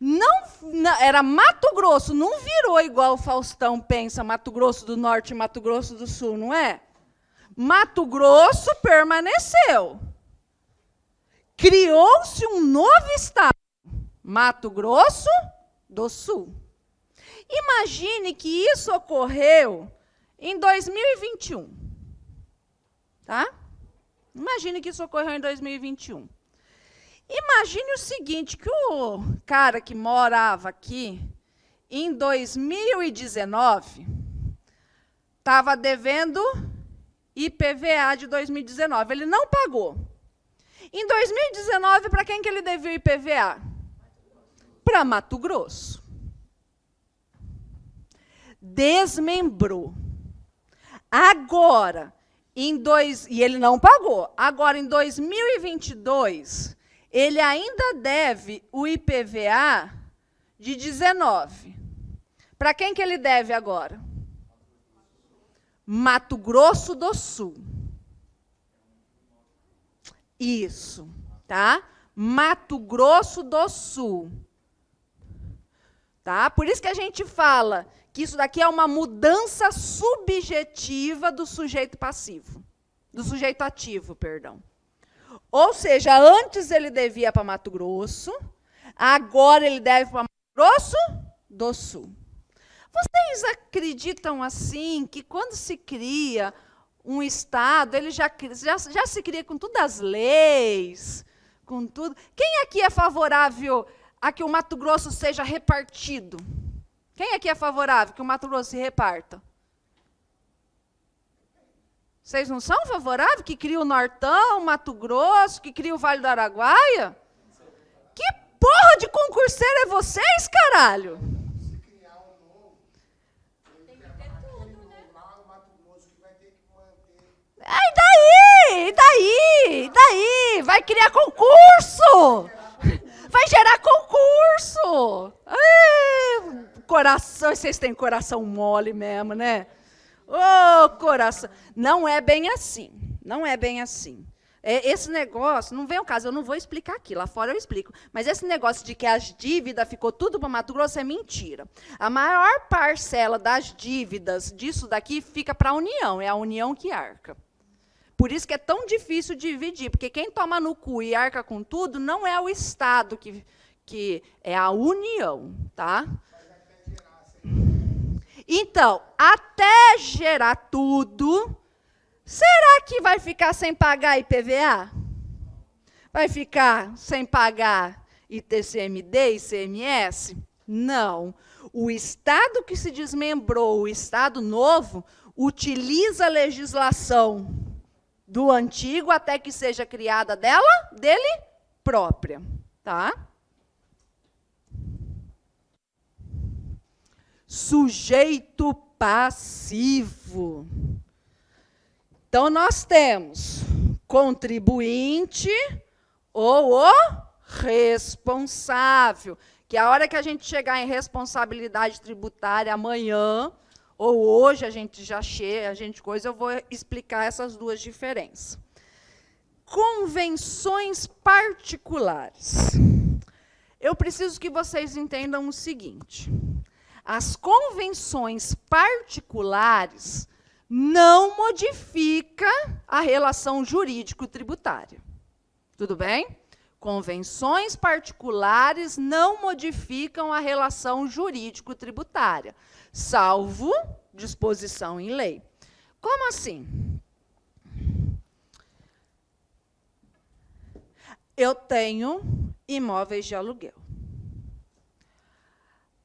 Não, era Mato Grosso, não virou igual o Faustão pensa, Mato Grosso do Norte e Mato Grosso do Sul, não é? Mato Grosso permaneceu. Criou-se um novo estado, Mato Grosso do Sul. Imagine que isso ocorreu em 2021. Tá? Imagine que isso ocorreu em 2021. Imagine o seguinte, que o cara que morava aqui, em 2019, estava devendo IPVA de 2019. Ele não pagou. Em 2019, para quem que ele devia o IPVA? Para Mato Grosso. Desmembrou. Agora, e ele não pagou. Agora, em 2022... ele ainda deve o IPVA de 19. Para quem que ele deve agora? Mato Grosso do Sul. Isso, tá? Mato Grosso do Sul. Tá? Por isso que a gente fala que isso daqui é uma mudança subjetiva do sujeito passivo. Do sujeito ativo, perdão. Ou seja, antes ele devia para Mato Grosso, agora ele deve para Mato Grosso do Sul. Vocês acreditam assim que quando se cria um estado, ele já se cria com todas as leis, com tudo? Quem aqui é favorável a que o Mato Grosso seja repartido? Quem aqui é favorável que o Mato Grosso se reparta? Vocês não são favoráveis que cria o Nortão, Mato Grosso, que cria o Vale do Araguaia? Que porra de concurseiro é vocês, caralho? Se criar um novo, tem que ter tudo, né? Lá o Mato Grosso que vai ter que manter. E daí? Vai criar concurso! Vai gerar concurso! Ai, coração, vocês têm coração mole mesmo, né? Ô, coração. Não é bem assim. Não é bem assim. Esse negócio, não vem ao caso, eu não vou explicar aqui, lá fora eu explico. Mas esse negócio de que as dívidas ficou tudo para Mato Grosso é mentira. A maior parcela das dívidas disso daqui fica para a União, é a União que arca. Por isso que é tão difícil dividir, porque quem toma no cu e arca com tudo não é o Estado, que é a União, tá? Então, até gerar tudo, será que vai ficar sem pagar IPVA? Vai ficar sem pagar ITCMD, ICMS? Não. O Estado que se desmembrou, o Estado novo, utiliza a legislação do antigo até que seja criada dele própria. Tá? sujeito passivo. Então, nós temos contribuinte ou o responsável, que a hora que a gente chegar em responsabilidade tributária amanhã, ou hoje a gente já chega, eu vou explicar essas duas diferenças. Convenções particulares. Eu preciso que vocês entendam o seguinte: as convenções particulares não modificam a relação jurídico-tributária. Tudo bem? Convenções particulares não modificam a relação jurídico-tributária, salvo disposição em lei. Como assim? Eu tenho imóveis de aluguel.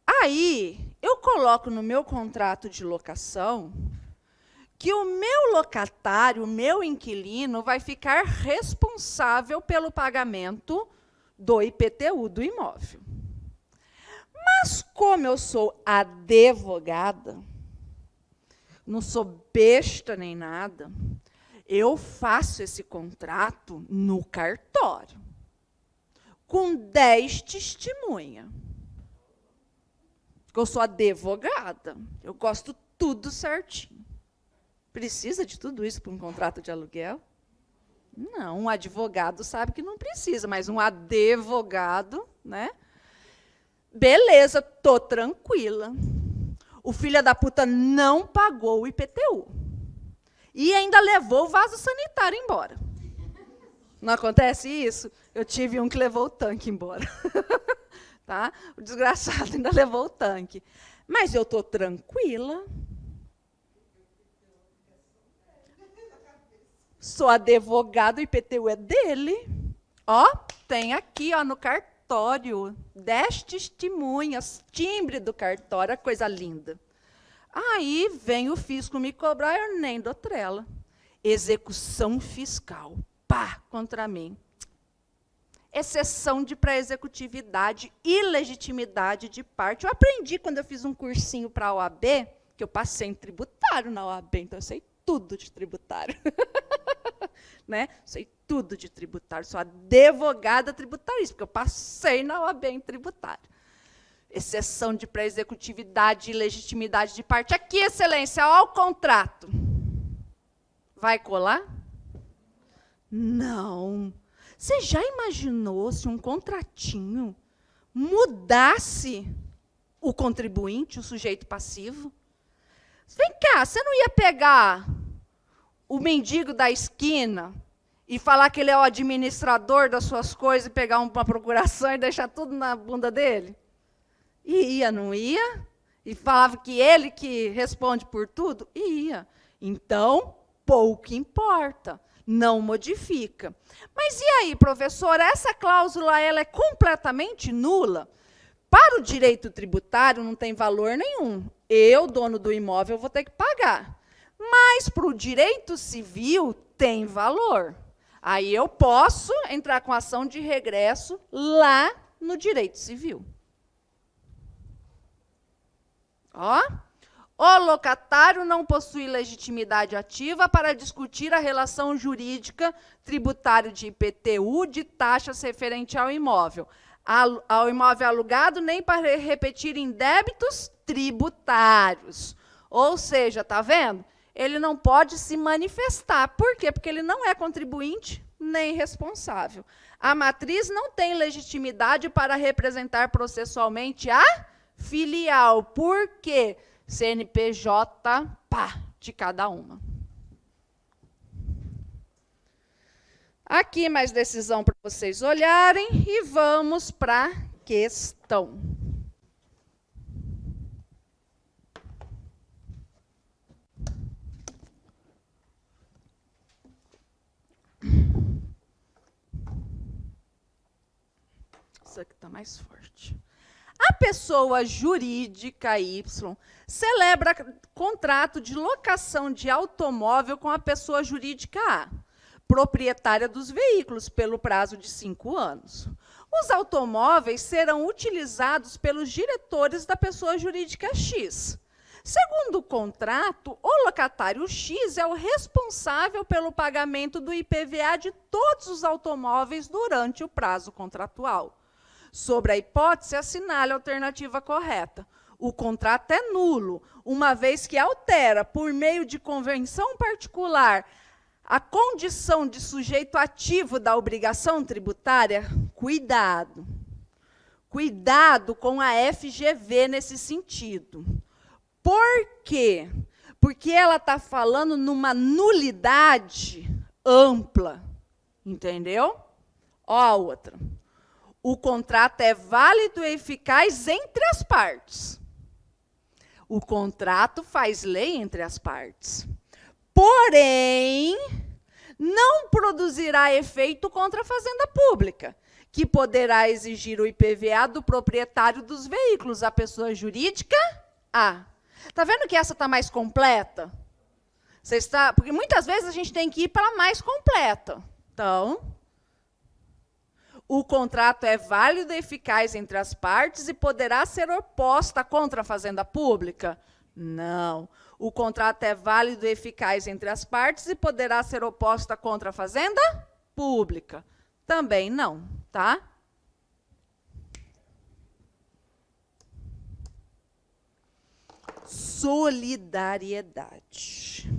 Aí, eu coloco no meu contrato de locação que o meu locatário, o meu inquilino, vai ficar responsável pelo pagamento do IPTU do imóvel. Mas, como eu sou advogada, não sou besta nem nada, eu faço esse contrato no cartório, com 10 testemunhas. Porque eu sou advogada, eu gosto tudo certinho. Precisa de tudo isso para um contrato de aluguel? Não, um advogado sabe que não precisa, mas um advogado, né? Beleza, tô tranquila. O filho da puta não pagou o IPTU. E ainda levou o vaso sanitário embora. Não acontece isso? Eu tive um que levou o tanque embora. Tá? O desgraçado ainda levou o tanque. Mas eu tô tranquila. Sou advogado, o IPTU é dele. Ó, tem aqui, ó, no cartório, 10 testemunhas, timbre do cartório, coisa linda. Aí vem o fisco me cobrar, eu nem dou trela. Execução fiscal, pá, contra mim. Exceção de pré-executividade, ilegitimidade de parte. Eu aprendi quando eu fiz um cursinho para a OAB, que eu passei em tributário na OAB, então eu sei tudo de tributário. Né? Sei tudo de tributário, sou advogada tributarista, porque eu passei na OAB em tributário. Exceção de pré-executividade e legitimidade de parte. Aqui, excelência, ó, o contrato. Vai colar? Não. Você já imaginou se um contratinho mudasse o contribuinte, o sujeito passivo? Vem cá, você não ia pegar o mendigo da esquina e falar que ele é o administrador das suas coisas e pegar uma procuração e deixar tudo na bunda dele? E ia, não ia? E falava que ele que responde por tudo? Ia. Então, pouco importa, não modifica. Mas e aí, professor, essa cláusula ela é completamente nula? Para o direito tributário não tem valor nenhum. Eu, dono do imóvel, vou ter que pagar. Mas para o direito civil tem valor. Aí eu posso entrar com ação de regresso lá no direito civil. Ó, o locatário não possui legitimidade ativa para discutir a relação jurídica tributária de IPTU de taxas referente ao imóvel alugado, nem para repetir em débitos tributários. Ou seja, está vendo? Ele não pode se manifestar. Por quê? Porque ele não é contribuinte nem responsável. A matriz não tem legitimidade para representar processualmente a filial. Por quê? CNPJ, pá, de cada uma. Aqui mais decisão para vocês olharem e vamos para a questão. Isso aqui está mais forte. A pessoa jurídica Y celebra contrato de locação de automóvel com a pessoa jurídica A, proprietária dos veículos pelo prazo de 5 anos. Os automóveis serão utilizados pelos diretores da pessoa jurídica X. Segundo o contrato, o locatário X é o responsável pelo pagamento do IPVA de todos os automóveis durante o prazo contratual. Sobre a hipótese, assinale a alternativa correta. O contrato é nulo, uma vez que altera, por meio de convenção particular, a condição de sujeito ativo da obrigação tributária. Cuidado. Cuidado com a FGV nesse sentido. Por quê? Porque ela está falando numa nulidade ampla. Entendeu? Ó a outra. O contrato é válido e eficaz entre as partes. O contrato faz lei entre as partes. Porém, não produzirá efeito contra a Fazenda Pública, que poderá exigir o IPVA do proprietário dos veículos, a pessoa jurídica A. Está vendo que essa está mais completa? Porque muitas vezes a gente tem que ir para a mais completa. Então, o contrato é válido e eficaz entre as partes e poderá ser oposta contra a Fazenda Pública? Não. O contrato é válido e eficaz entre as partes e poderá ser oposta contra a Fazenda Pública? Também não, tá? Solidariedade.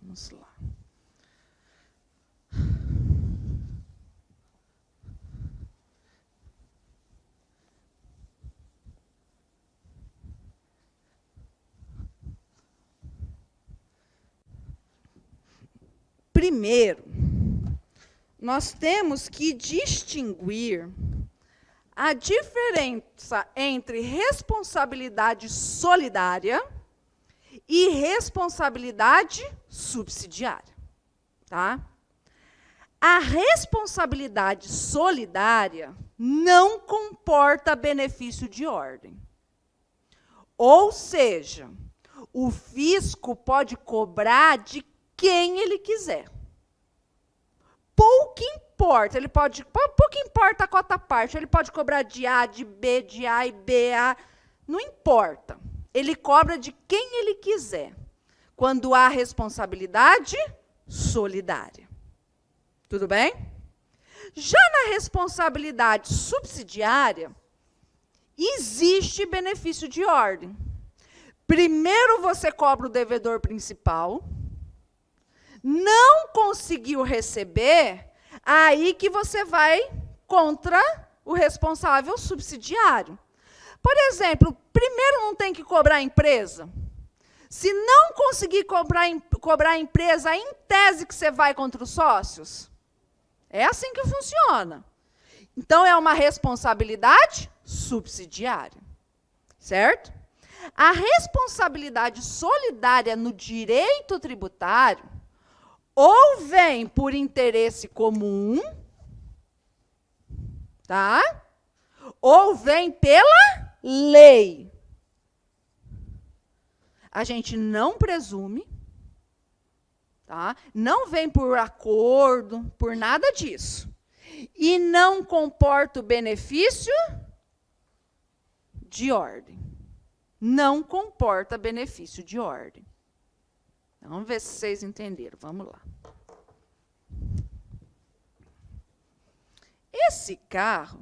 Vamos lá. Primeiro, nós temos que distinguir a diferença entre responsabilidade solidária e responsabilidade subsidiária. Tá? A responsabilidade solidária não comporta benefício de ordem. Ou seja, o fisco pode cobrar de quem ele quiser. Pouco importa, pouco importa a cota parte, ele pode cobrar de A, de B, de A e B, A, não importa. Ele cobra de quem ele quiser, quando há responsabilidade solidária. Tudo bem? Já na responsabilidade subsidiária, existe benefício de ordem. Primeiro você cobra o devedor principal, não conseguiu receber, aí que você vai contra o responsável subsidiário. Por exemplo, primeiro não tem que cobrar a empresa. Se não conseguir cobrar a empresa, em tese que você vai contra os sócios. É assim que funciona. Então, é uma responsabilidade subsidiária. Certo? A responsabilidade solidária no direito tributário ou vem por interesse comum, tá? Ou vem pela lei. A gente não presume, tá? Não vem por acordo, por nada disso. E não comporta o benefício de ordem. Não comporta benefício de ordem. Vamos ver se vocês entenderam. Vamos lá. Esse carro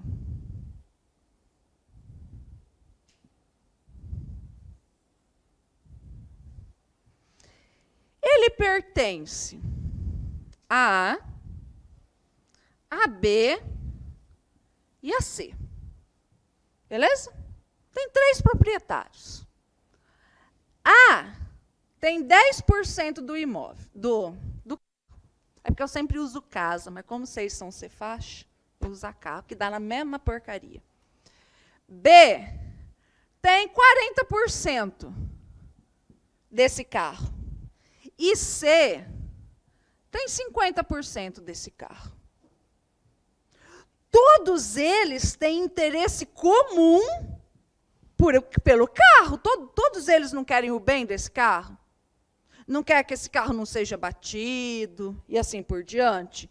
ele pertence a A, a B e a C. Beleza? Tem 3 proprietários. A tem 10% do imóvel, do é porque eu sempre uso casa, mas como vocês são Cefaz, eu uso carro, que dá na mesma porcaria. B tem 40% desse carro. E C tem 50% desse carro. todos eles têm interesse comum pelo carro. Todos eles não querem o bem desse carro. Não quer que esse carro não seja batido e assim por diante.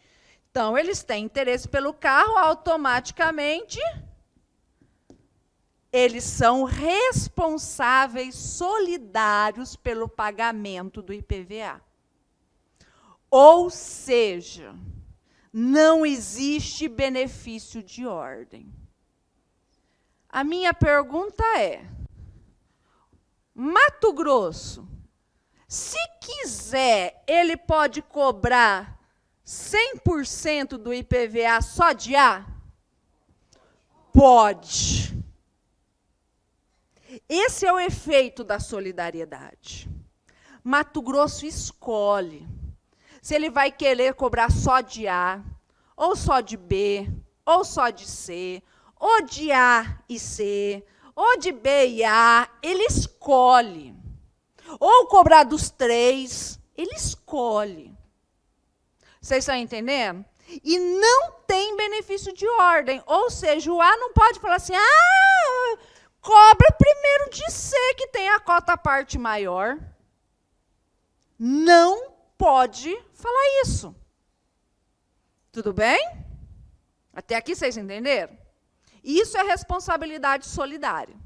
Então, eles têm interesse pelo carro, automaticamente, eles são responsáveis solidários pelo pagamento do IPVA. Ou seja, não existe benefício de ordem. A minha pergunta é, Mato Grosso, se quiser, ele pode cobrar 100% do IPVA só de A? Pode. Esse é o efeito da solidariedade. Mato Grosso escolhe se ele vai querer cobrar só de A, ou só de B, ou só de C, ou de A e C, ou de B e A, ele escolhe. Ou cobrar dos três, ele escolhe. Vocês estão entendendo? E não tem benefício de ordem. Ou seja, o A não pode falar assim, cobra primeiro de C, que tem a cota parte maior. Não pode falar isso. Tudo bem? Até aqui vocês entenderam? Isso é responsabilidade solidária.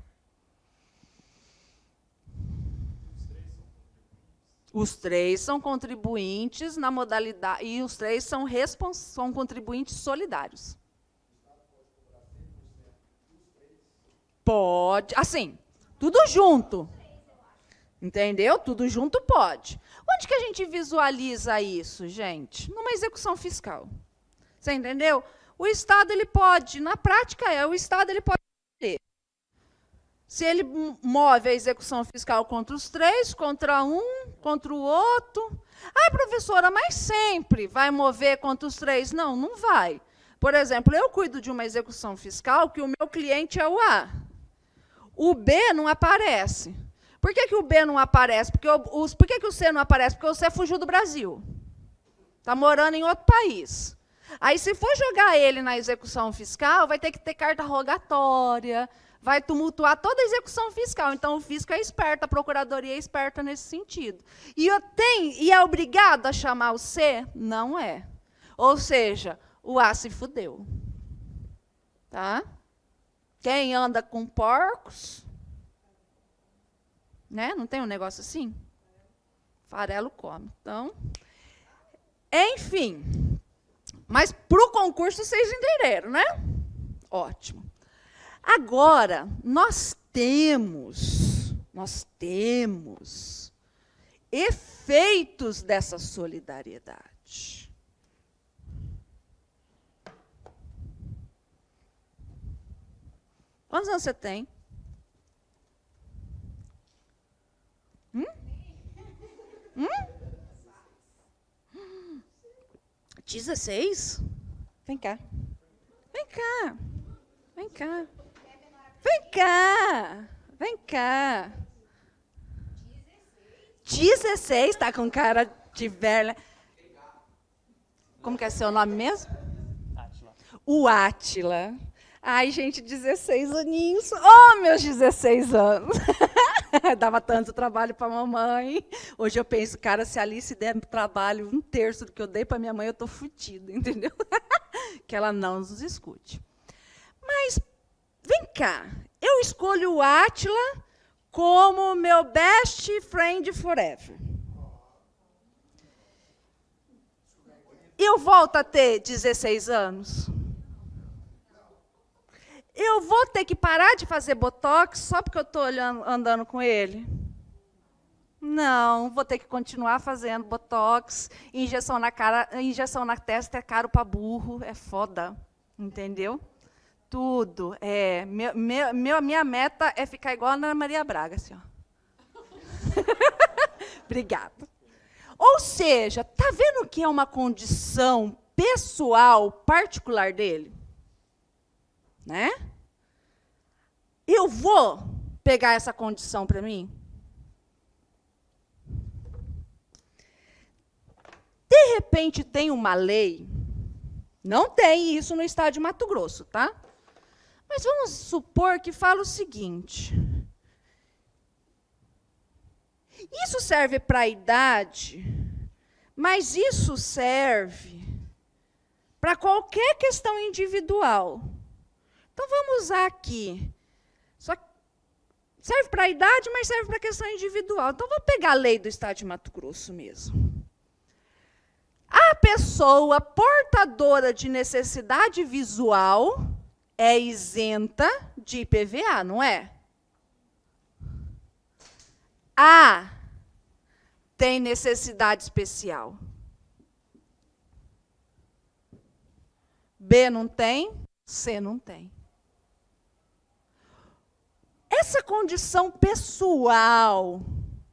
Os três são contribuintes na modalidade, e os três são contribuintes solidários. Pode, assim, tudo junto. Entendeu? Tudo junto pode. Onde que a gente visualiza isso, gente? Numa execução fiscal. Você entendeu? O Estado, ele pode, na prática o Estado ele pode escolher. Se ele move a execução fiscal contra os três, contra um, contra o outro. Professora, mas sempre vai mover contra os três? Não, não vai. Por exemplo, eu cuido de uma execução fiscal que o meu cliente é o A. O B não aparece. Por que o B não aparece? Por que o C não aparece? Porque o C fugiu do Brasil. Está morando em outro país. Aí, se for jogar ele na execução fiscal, vai ter que ter carta rogatória, vai tumultuar toda a execução fiscal. Então, o fisco é esperto, a procuradoria é esperta nesse sentido. E é obrigado a chamar o C? Não é. Ou seja, o A se fudeu. Tá? Quem anda com porcos, né? Não tem um negócio assim? Farelo come. Então, enfim. Mas para o concurso vocês entenderam, né? Ótimo. Agora, nós temos efeitos dessa solidariedade. Quantos anos você tem? 16? Vem cá. Vem cá. Vem cá. Vem cá. Vem cá. 16, tá com cara de velha. Como que é seu nome mesmo? Átila. O Átila. Ai, gente, 16 aninhos. Oh, meus 16 anos. Dava tanto trabalho para a mamãe. Hoje eu penso, cara, se a Alice der trabalho 1/3 do que eu dei para minha mãe, eu estou fodida, entendeu? Que ela não nos escute. Mas, vem cá. Eu escolho o Átila como meu best friend forever. Eu volto a ter 16 anos? Eu vou ter que parar de fazer botox só porque eu estou andando com ele? Não, vou ter que continuar fazendo botox, injeção na cara, injeção na testa é caro para burro, é foda, entendeu? Tudo. Minha meta é ficar igual a Ana Maria Braga, assim, ó. Obrigada. Ou seja, tá vendo que é uma condição pessoal, particular dele? Né? Eu vou pegar essa condição para mim? De repente, tem uma lei Não tem isso no estado de Mato Grosso, tá? Mas vamos supor que fala o seguinte. Isso serve para a idade, mas isso serve para qualquer questão individual. Então, vamos usar aqui. Só que serve para a idade, mas serve para a questão individual. Então, vou pegar a lei do estado de Mato Grosso mesmo. A pessoa portadora de necessidade visual é isenta de IPVA, não é? A tem necessidade especial. B não tem, C não tem. Essa condição pessoal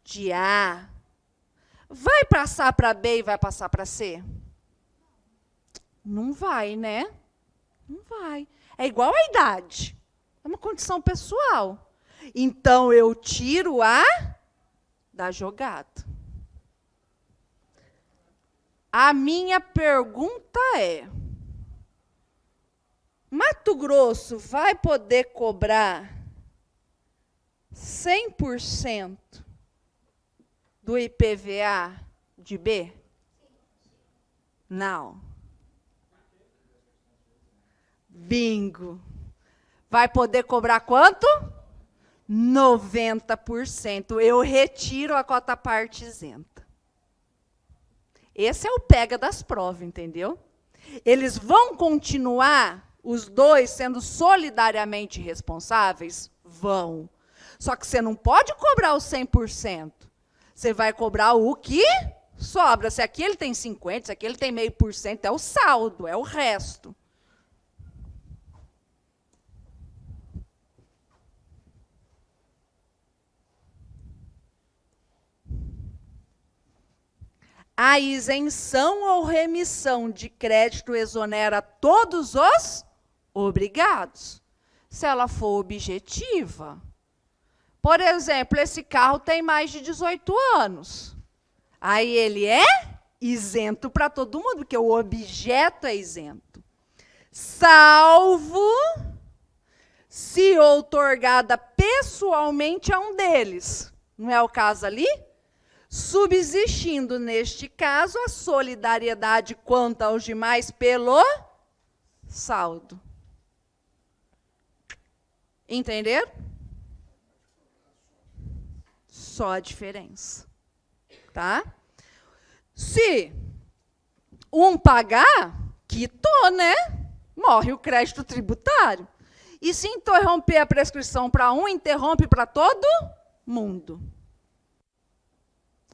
de A vai passar para B e vai passar para C? Não vai, né? Não vai. É igual à idade. É uma condição pessoal. Então, eu tiro A da jogada. A minha pergunta é: Mato Grosso vai poder cobrar 100% do IPVA de B? Não. Bingo. Vai poder cobrar quanto? 90%. Eu retiro a cota parte isenta. Esse é o pega das provas, entendeu? Eles vão continuar, os dois, sendo solidariamente responsáveis? Vão. Só que você não pode cobrar o 100%. Você vai cobrar o que sobra. Se aqui ele tem 50%, se aqui ele tem 0,5%, é o saldo, é o resto. A isenção ou remissão de crédito exonera todos os obrigados, se ela for objetiva. Por exemplo, esse carro tem mais de 18 anos. Aí ele é isento para todo mundo, porque o objeto é isento. Salvo se outorgada pessoalmente a um deles. Não é o caso ali? Subsistindo, neste caso, a solidariedade quanto aos demais pelo saldo. Entenderam? Só a diferença. Tá? Se um pagar, quitou, né? Morre o crédito tributário. E se interromper a prescrição para um, interrompe para todo mundo.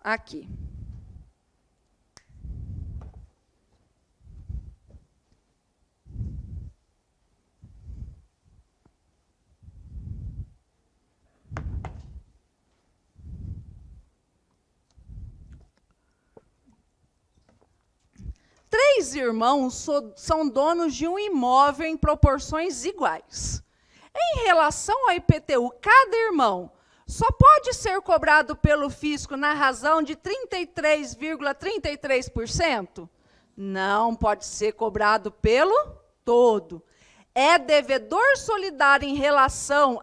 Aqui. Três irmãos são donos de um imóvel em proporções iguais. Em relação ao IPTU, cada irmão só pode ser cobrado pelo fisco na razão de 33,33%? Não pode ser cobrado pelo todo. É devedor solidário em relação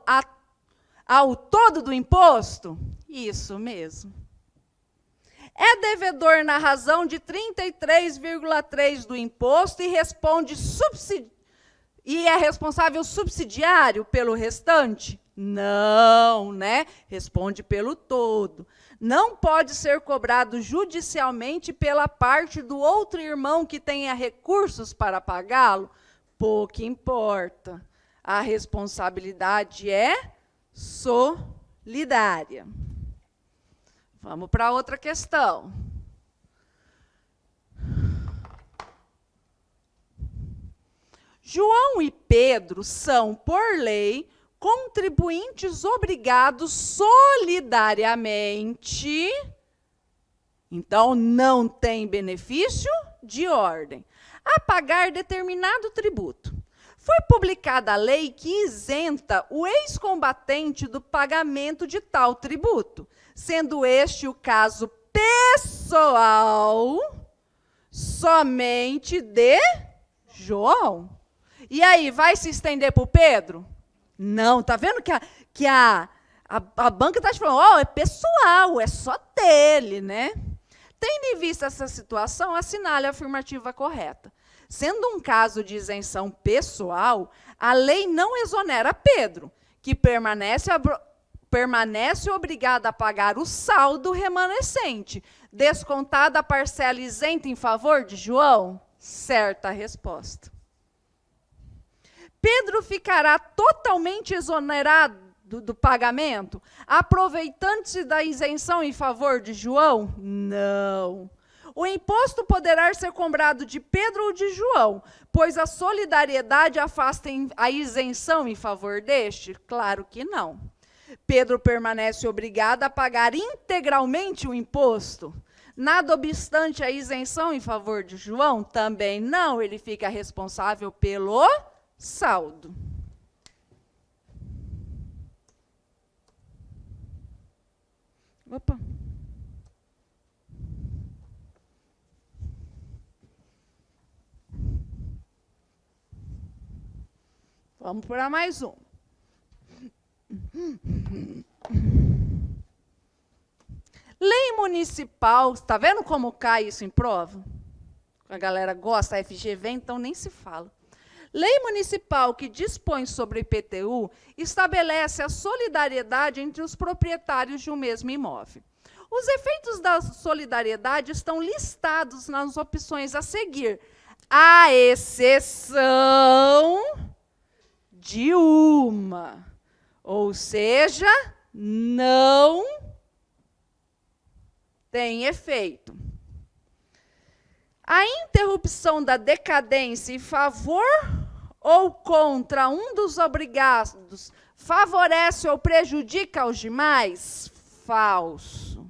ao todo do imposto? Isso mesmo. É devedor na razão de 33,3% do imposto e é responsável subsidiário pelo restante? Não, né? Responde pelo todo. Não pode ser cobrado judicialmente pela parte do outro irmão que tenha recursos para pagá-lo? Pouco importa. A responsabilidade é solidária. Vamos para outra questão. João e Pedro são, por lei, contribuintes obrigados solidariamente. Então, não tem benefício de ordem a pagar determinado tributo. Foi publicada a lei que isenta o ex-combatente do pagamento de tal tributo, sendo este o caso pessoal somente de João. E aí, vai se estender para o Pedro? Não, tá vendo que a banca está te falando, é pessoal, é só dele, né? Tendo em vista essa situação, assinale a afirmativa correta. Sendo um caso de isenção pessoal, a lei não exonera Pedro, que permanece obrigado a pagar o saldo remanescente, descontada a parcela isenta em favor de João? Certa a resposta. Pedro ficará totalmente exonerado do pagamento, aproveitando-se da isenção em favor de João? Não. O imposto poderá ser cobrado de Pedro ou de João, pois a solidariedade afasta a isenção em favor deste? Claro que não. Pedro permanece obrigado a pagar integralmente o imposto. Nada obstante a isenção em favor de João? Também não. Ele fica responsável pelo saldo. Opa. Vamos para mais um. Lei municipal, está vendo como cai isso em prova? A galera gosta, a FG vem, então nem se fala. Lei municipal que dispõe sobre o IPTU estabelece a solidariedade entre os proprietários de um mesmo imóvel. Os efeitos da solidariedade estão listados nas opções a seguir, à exceção de uma, ou seja, não tem efeito. A interrupção da decadência em favor ou contra um dos obrigados favorece ou prejudica os demais? Falso.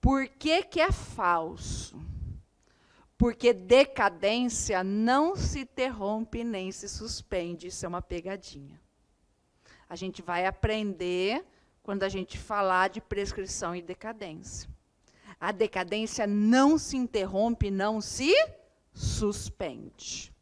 Por que que é falso? Porque decadência não se interrompe nem se suspende. Isso é uma pegadinha. A gente vai aprender quando a gente falar de prescrição e decadência. A decadência não se interrompe, não se suspende.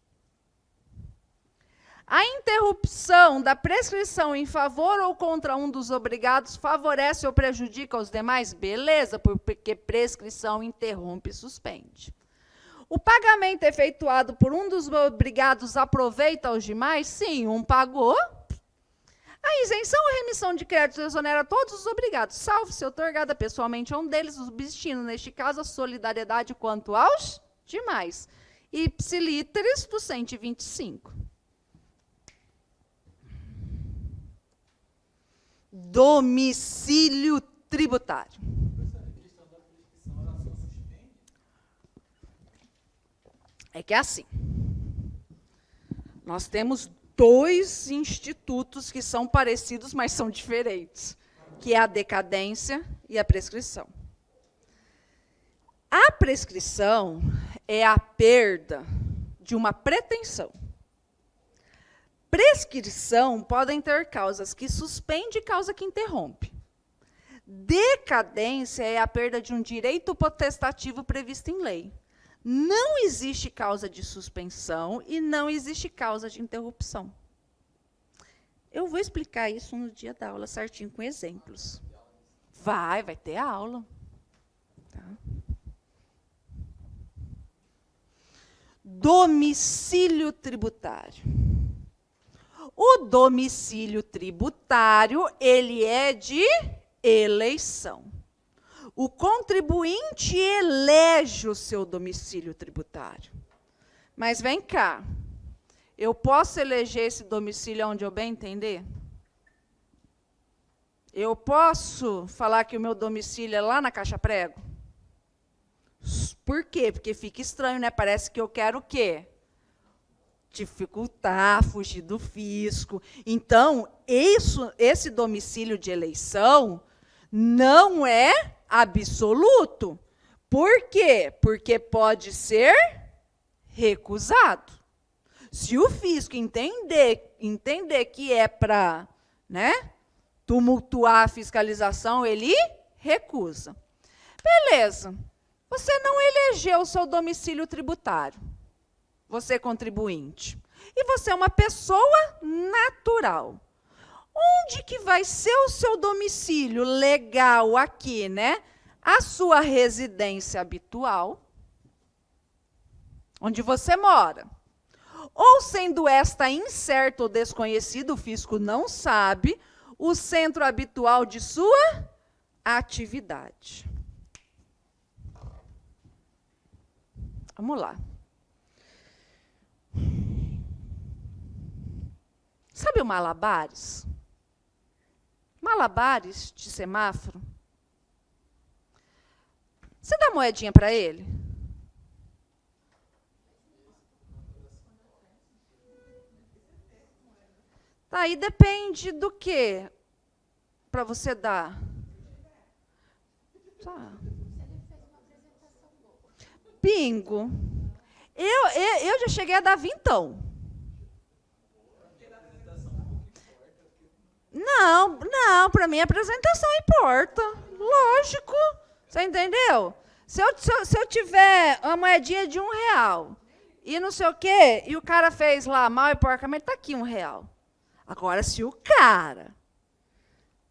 A interrupção da prescrição em favor ou contra um dos obrigados favorece ou prejudica os demais? Beleza, porque prescrição interrompe e suspende. O pagamento efetuado por um dos obrigados aproveita os demais? Sim, um pagou. A isenção ou remissão de créditos exonera todos os obrigados, salvo se otorgada pessoalmente a um deles, substituindo, neste caso, a solidariedade quanto aos demais. Ipsilíteres do 125. Domicílio tributário. É que é assim. Nós temos dois institutos que são parecidos, mas são diferentes, que é a decadência e a prescrição. A prescrição é a perda de uma pretensão. Prescrição podem ter causas que suspende e causa que interrompe. Decadência é a perda de um direito potestativo previsto em lei. Não existe causa de suspensão e não existe causa de interrupção. Eu vou explicar isso no dia da aula certinho, com exemplos. Vai ter aula. Tá? Domicílio tributário. O domicílio tributário, ele é de eleição. O contribuinte elege o seu domicílio tributário. Mas vem cá, eu posso eleger esse domicílio onde eu bem entender? Eu posso falar que o meu domicílio é lá na Caixa Prego? Por quê? Porque fica estranho, né? Parece que eu quero o quê? Dificultar, fugir do fisco. Então, esse domicílio de eleição não é absoluto. Por quê? Porque pode ser recusado. Se o fisco entender que é para, né, tumultuar a fiscalização, ele recusa. Beleza. Você não elegeu o seu domicílio tributário. você contribuinte. E você é uma pessoa natural. Onde que vai ser o seu domicílio legal aqui, né? A sua residência habitual, onde você mora. Ou sendo esta incerto ou desconhecido, o fisco não sabe, o centro habitual de sua atividade. Vamos lá. Sabe o malabares? Malabares de semáforo. Você dá moedinha para ele? Tá, aí depende do que para você dar. Tá. Bingo. Eu já cheguei a dar vintão. Não, para mim a apresentação importa. Lógico. Você entendeu? Se eu tiver uma moedinha de R$1 e não sei o quê, e o cara fez lá mal e porcamente, está aqui R$1. Agora, se o cara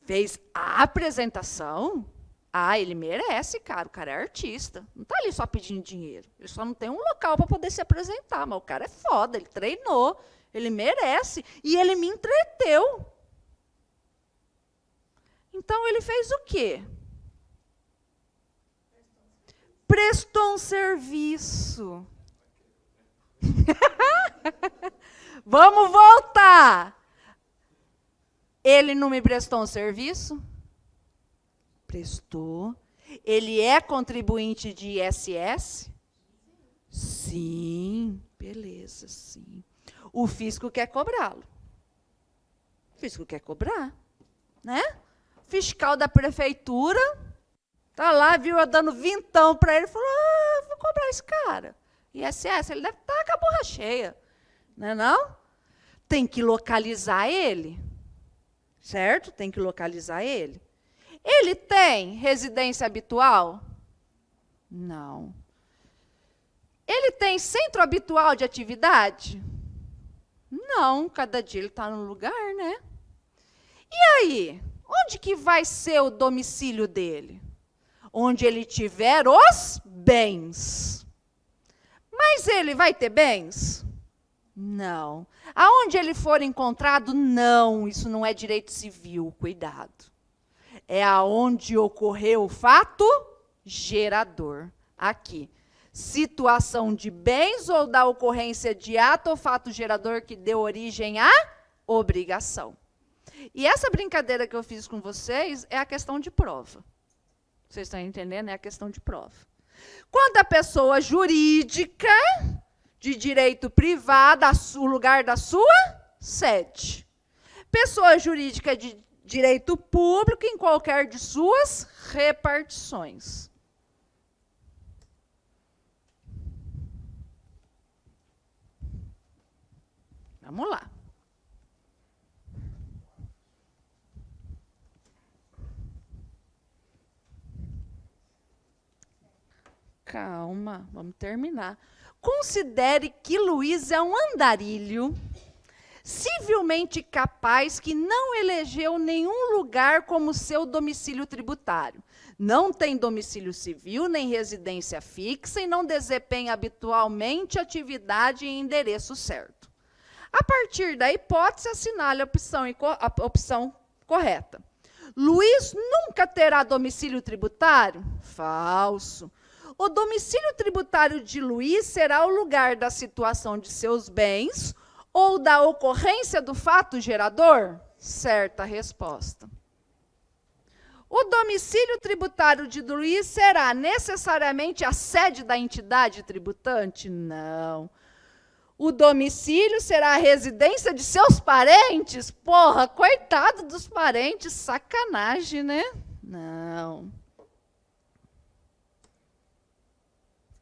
fez a apresentação, ele merece, cara. O cara é artista. Não está ali só pedindo dinheiro. Ele só não tem um local para poder se apresentar. Mas o cara é foda, ele treinou, ele merece. E ele me entreteu. Então, ele fez o quê? Prestou um serviço. Vamos voltar. Ele não me prestou um serviço? Prestou. Ele é contribuinte de ISS? Sim, beleza, sim. O fisco quer cobrá-lo. O fisco quer cobrar, né? Fiscal da prefeitura tá lá, viu eu dando vintão para ele, falou: vou cobrar esse cara. ISS, ele deve estar com a borra cheia, não é não? Tem que localizar ele, certo? Tem que localizar ele. Ele tem residência habitual? Não. Ele tem centro habitual de atividade? Não, cada dia ele está no lugar, né? E aí, onde que vai ser o domicílio dele? Onde ele tiver os bens. Mas ele vai ter bens? Não. Aonde ele for encontrado? Não, isso não é direito civil, cuidado. É aonde ocorreu o fato gerador. Aqui. Situação de bens ou da ocorrência de ato ou fato gerador que deu origem à obrigação. E essa brincadeira que eu fiz com vocês é a questão de prova. Vocês estão entendendo? É a questão de prova. Quando a pessoa jurídica de direito privado, o lugar da sua sede. Pessoa jurídica de direito público em qualquer de suas repartições. Vamos lá. Calma, vamos terminar. Considere que Luiz é um andarilho, civilmente capaz, que não elegeu nenhum lugar como seu domicílio tributário. Não tem domicílio civil, nem residência fixa, e não desempenha habitualmente atividade em endereço certo. A partir da hipótese, assinale a opção correta. Luiz nunca terá domicílio tributário? Falso. O domicílio tributário de Luiz será o lugar da situação de seus bens ou da ocorrência do fato gerador? Certa resposta. O domicílio tributário de Luiz será necessariamente a sede da entidade tributante? Não. O domicílio será a residência de seus parentes? Porra, coitado dos parentes, sacanagem, né? Não.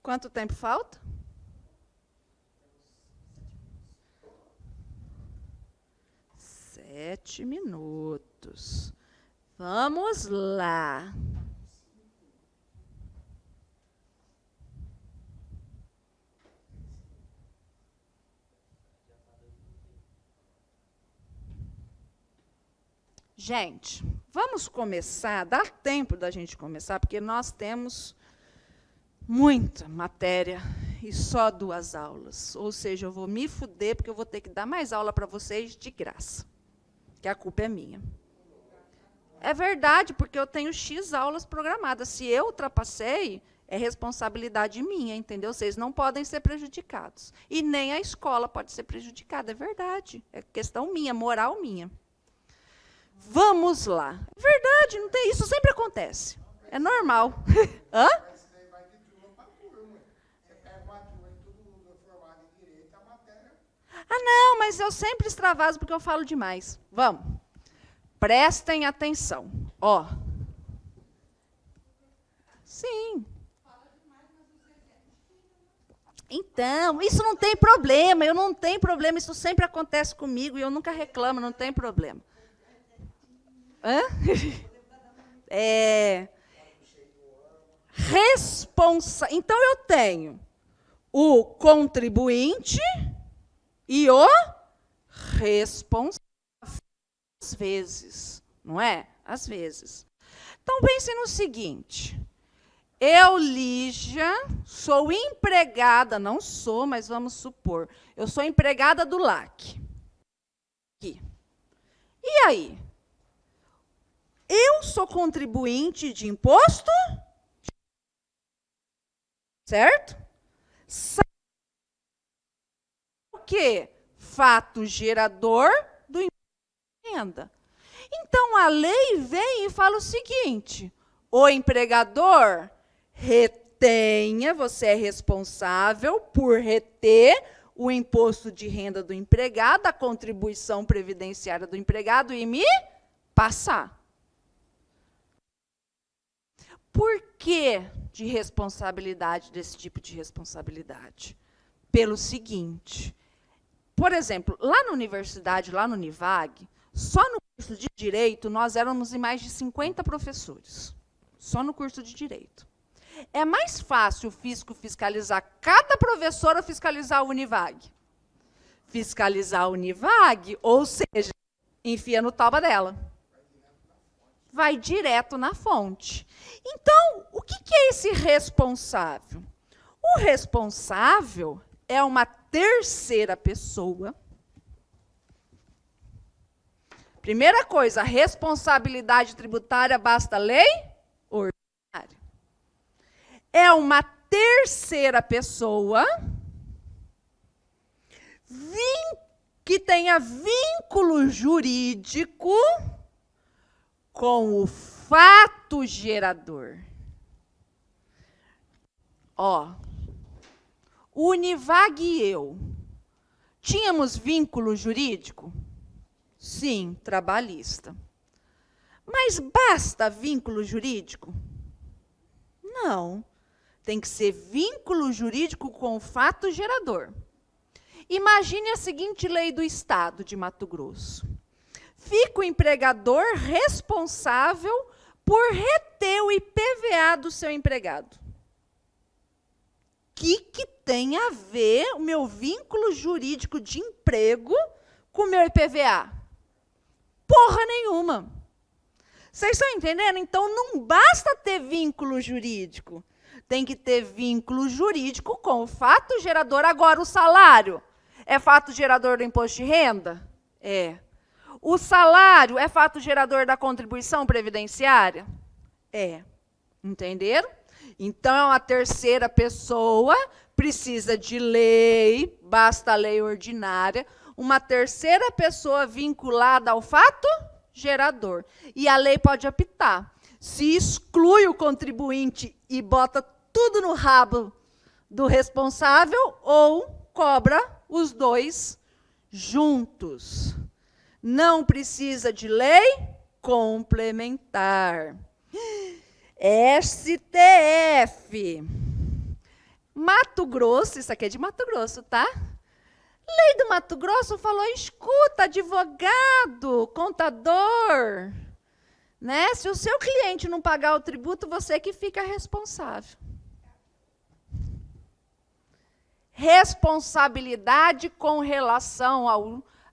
Quanto tempo falta? 7 minutos. Vamos lá. Gente, vamos começar, dá tempo da gente começar, porque nós temos muita matéria e só 2 aulas. Ou seja, eu vou me fuder, porque eu vou ter que dar mais aula para vocês de graça, que a culpa é minha. É verdade, porque eu tenho X aulas programadas. Se eu ultrapassei, é responsabilidade minha, entendeu? Vocês não podem ser prejudicados. E nem a escola pode ser prejudicada, é verdade. É questão minha, moral minha. Vamos lá. É verdade, não tem, isso sempre acontece. É normal. Hã? Mas isso daí vai de turma para turma. Você pega uma turma e todo mundo é formado em direito, a matéria. Ah, não, mas eu sempre extravaso porque eu falo demais. Vamos. Prestem atenção. Ó. Sim. Então, isso não tem problema, eu não tenho problema, isso sempre acontece comigo e eu nunca reclamo, não tem problema. Hã? Então, eu tenho o contribuinte e o responsável. Às vezes, não é? Às vezes. Então, pensem no seguinte. Eu, Lígia, sou empregada, não sou, mas vamos supor, eu sou empregada do LAC. Aqui. E aí? Eu sou contribuinte de imposto, certo? Sabe o quê? Fato gerador do imposto de renda. Então, a lei vem e fala o seguinte, o empregador retenha, você é responsável por reter o imposto de renda do empregado, a contribuição previdenciária do empregado e me passar. Por que de responsabilidade, desse tipo de responsabilidade? Pelo seguinte, por exemplo, lá na universidade, lá no Univag, só no curso de Direito, nós éramos em mais de 50 professores. Só no curso de Direito. É mais fácil o fisco fiscalizar cada professor ou fiscalizar a Univag? Fiscalizar a Univag, ou seja, enfia no tauba dela. Vai direto na fonte. Então, o que é esse responsável? O responsável é uma terceira pessoa. Primeira coisa, a responsabilidade tributária basta lei ordinária. É uma terceira pessoa que tenha vínculo jurídico com o fato gerador. Ó, o Univag e eu tínhamos vínculo jurídico? Sim, trabalhista. Mas basta vínculo jurídico? Não. Tem que ser vínculo jurídico com o fato gerador. Imagine a seguinte lei do Estado de Mato Grosso. Fica o empregador responsável por reter o IPVA do seu empregado. O que tem a ver o meu vínculo jurídico de emprego com o meu IPVA? Porra nenhuma. Vocês estão entendendo? Então, não basta ter vínculo jurídico. Tem que ter vínculo jurídico com o fato gerador. Agora, o salário é fato gerador do imposto de renda? É. O salário é fato gerador da contribuição previdenciária? É. Entenderam? Então, é uma terceira pessoa, precisa de lei, basta a lei ordinária, uma terceira pessoa vinculada ao fato gerador. E a lei pode apitar. Se exclui o contribuinte e bota tudo no rabo do responsável, ou cobra os dois juntos. Não precisa de lei complementar. STF. Mato Grosso, isso aqui é de Mato Grosso, tá? Lei do Mato Grosso falou, escuta, advogado, contador, né? Se o seu cliente não pagar o tributo, você que fica responsável. Responsabilidade com relação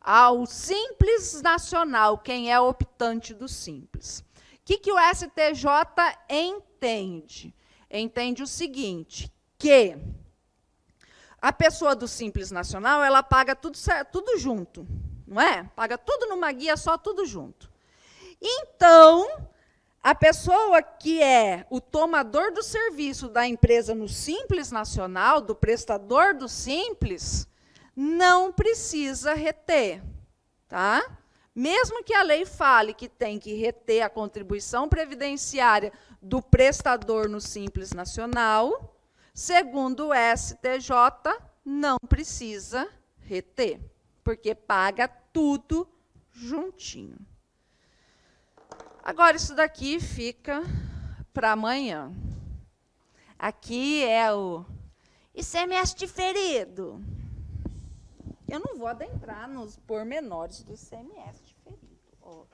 ao Simples Nacional, quem é optante do Simples. O que o STJ entende? Entende o seguinte, que a pessoa do Simples Nacional, ela paga tudo junto, não é? Paga tudo numa guia só, tudo junto. Então, a pessoa que é o tomador do serviço da empresa no Simples Nacional, do prestador do Simples, não precisa reter, tá? Mesmo que a lei fale que tem que reter a contribuição previdenciária do prestador no Simples Nacional, segundo o STJ, não precisa reter, porque paga tudo juntinho. Agora, isso daqui fica para amanhã. Aqui é o ICMS diferido. Eu não vou adentrar nos pormenores do ICMS diferido.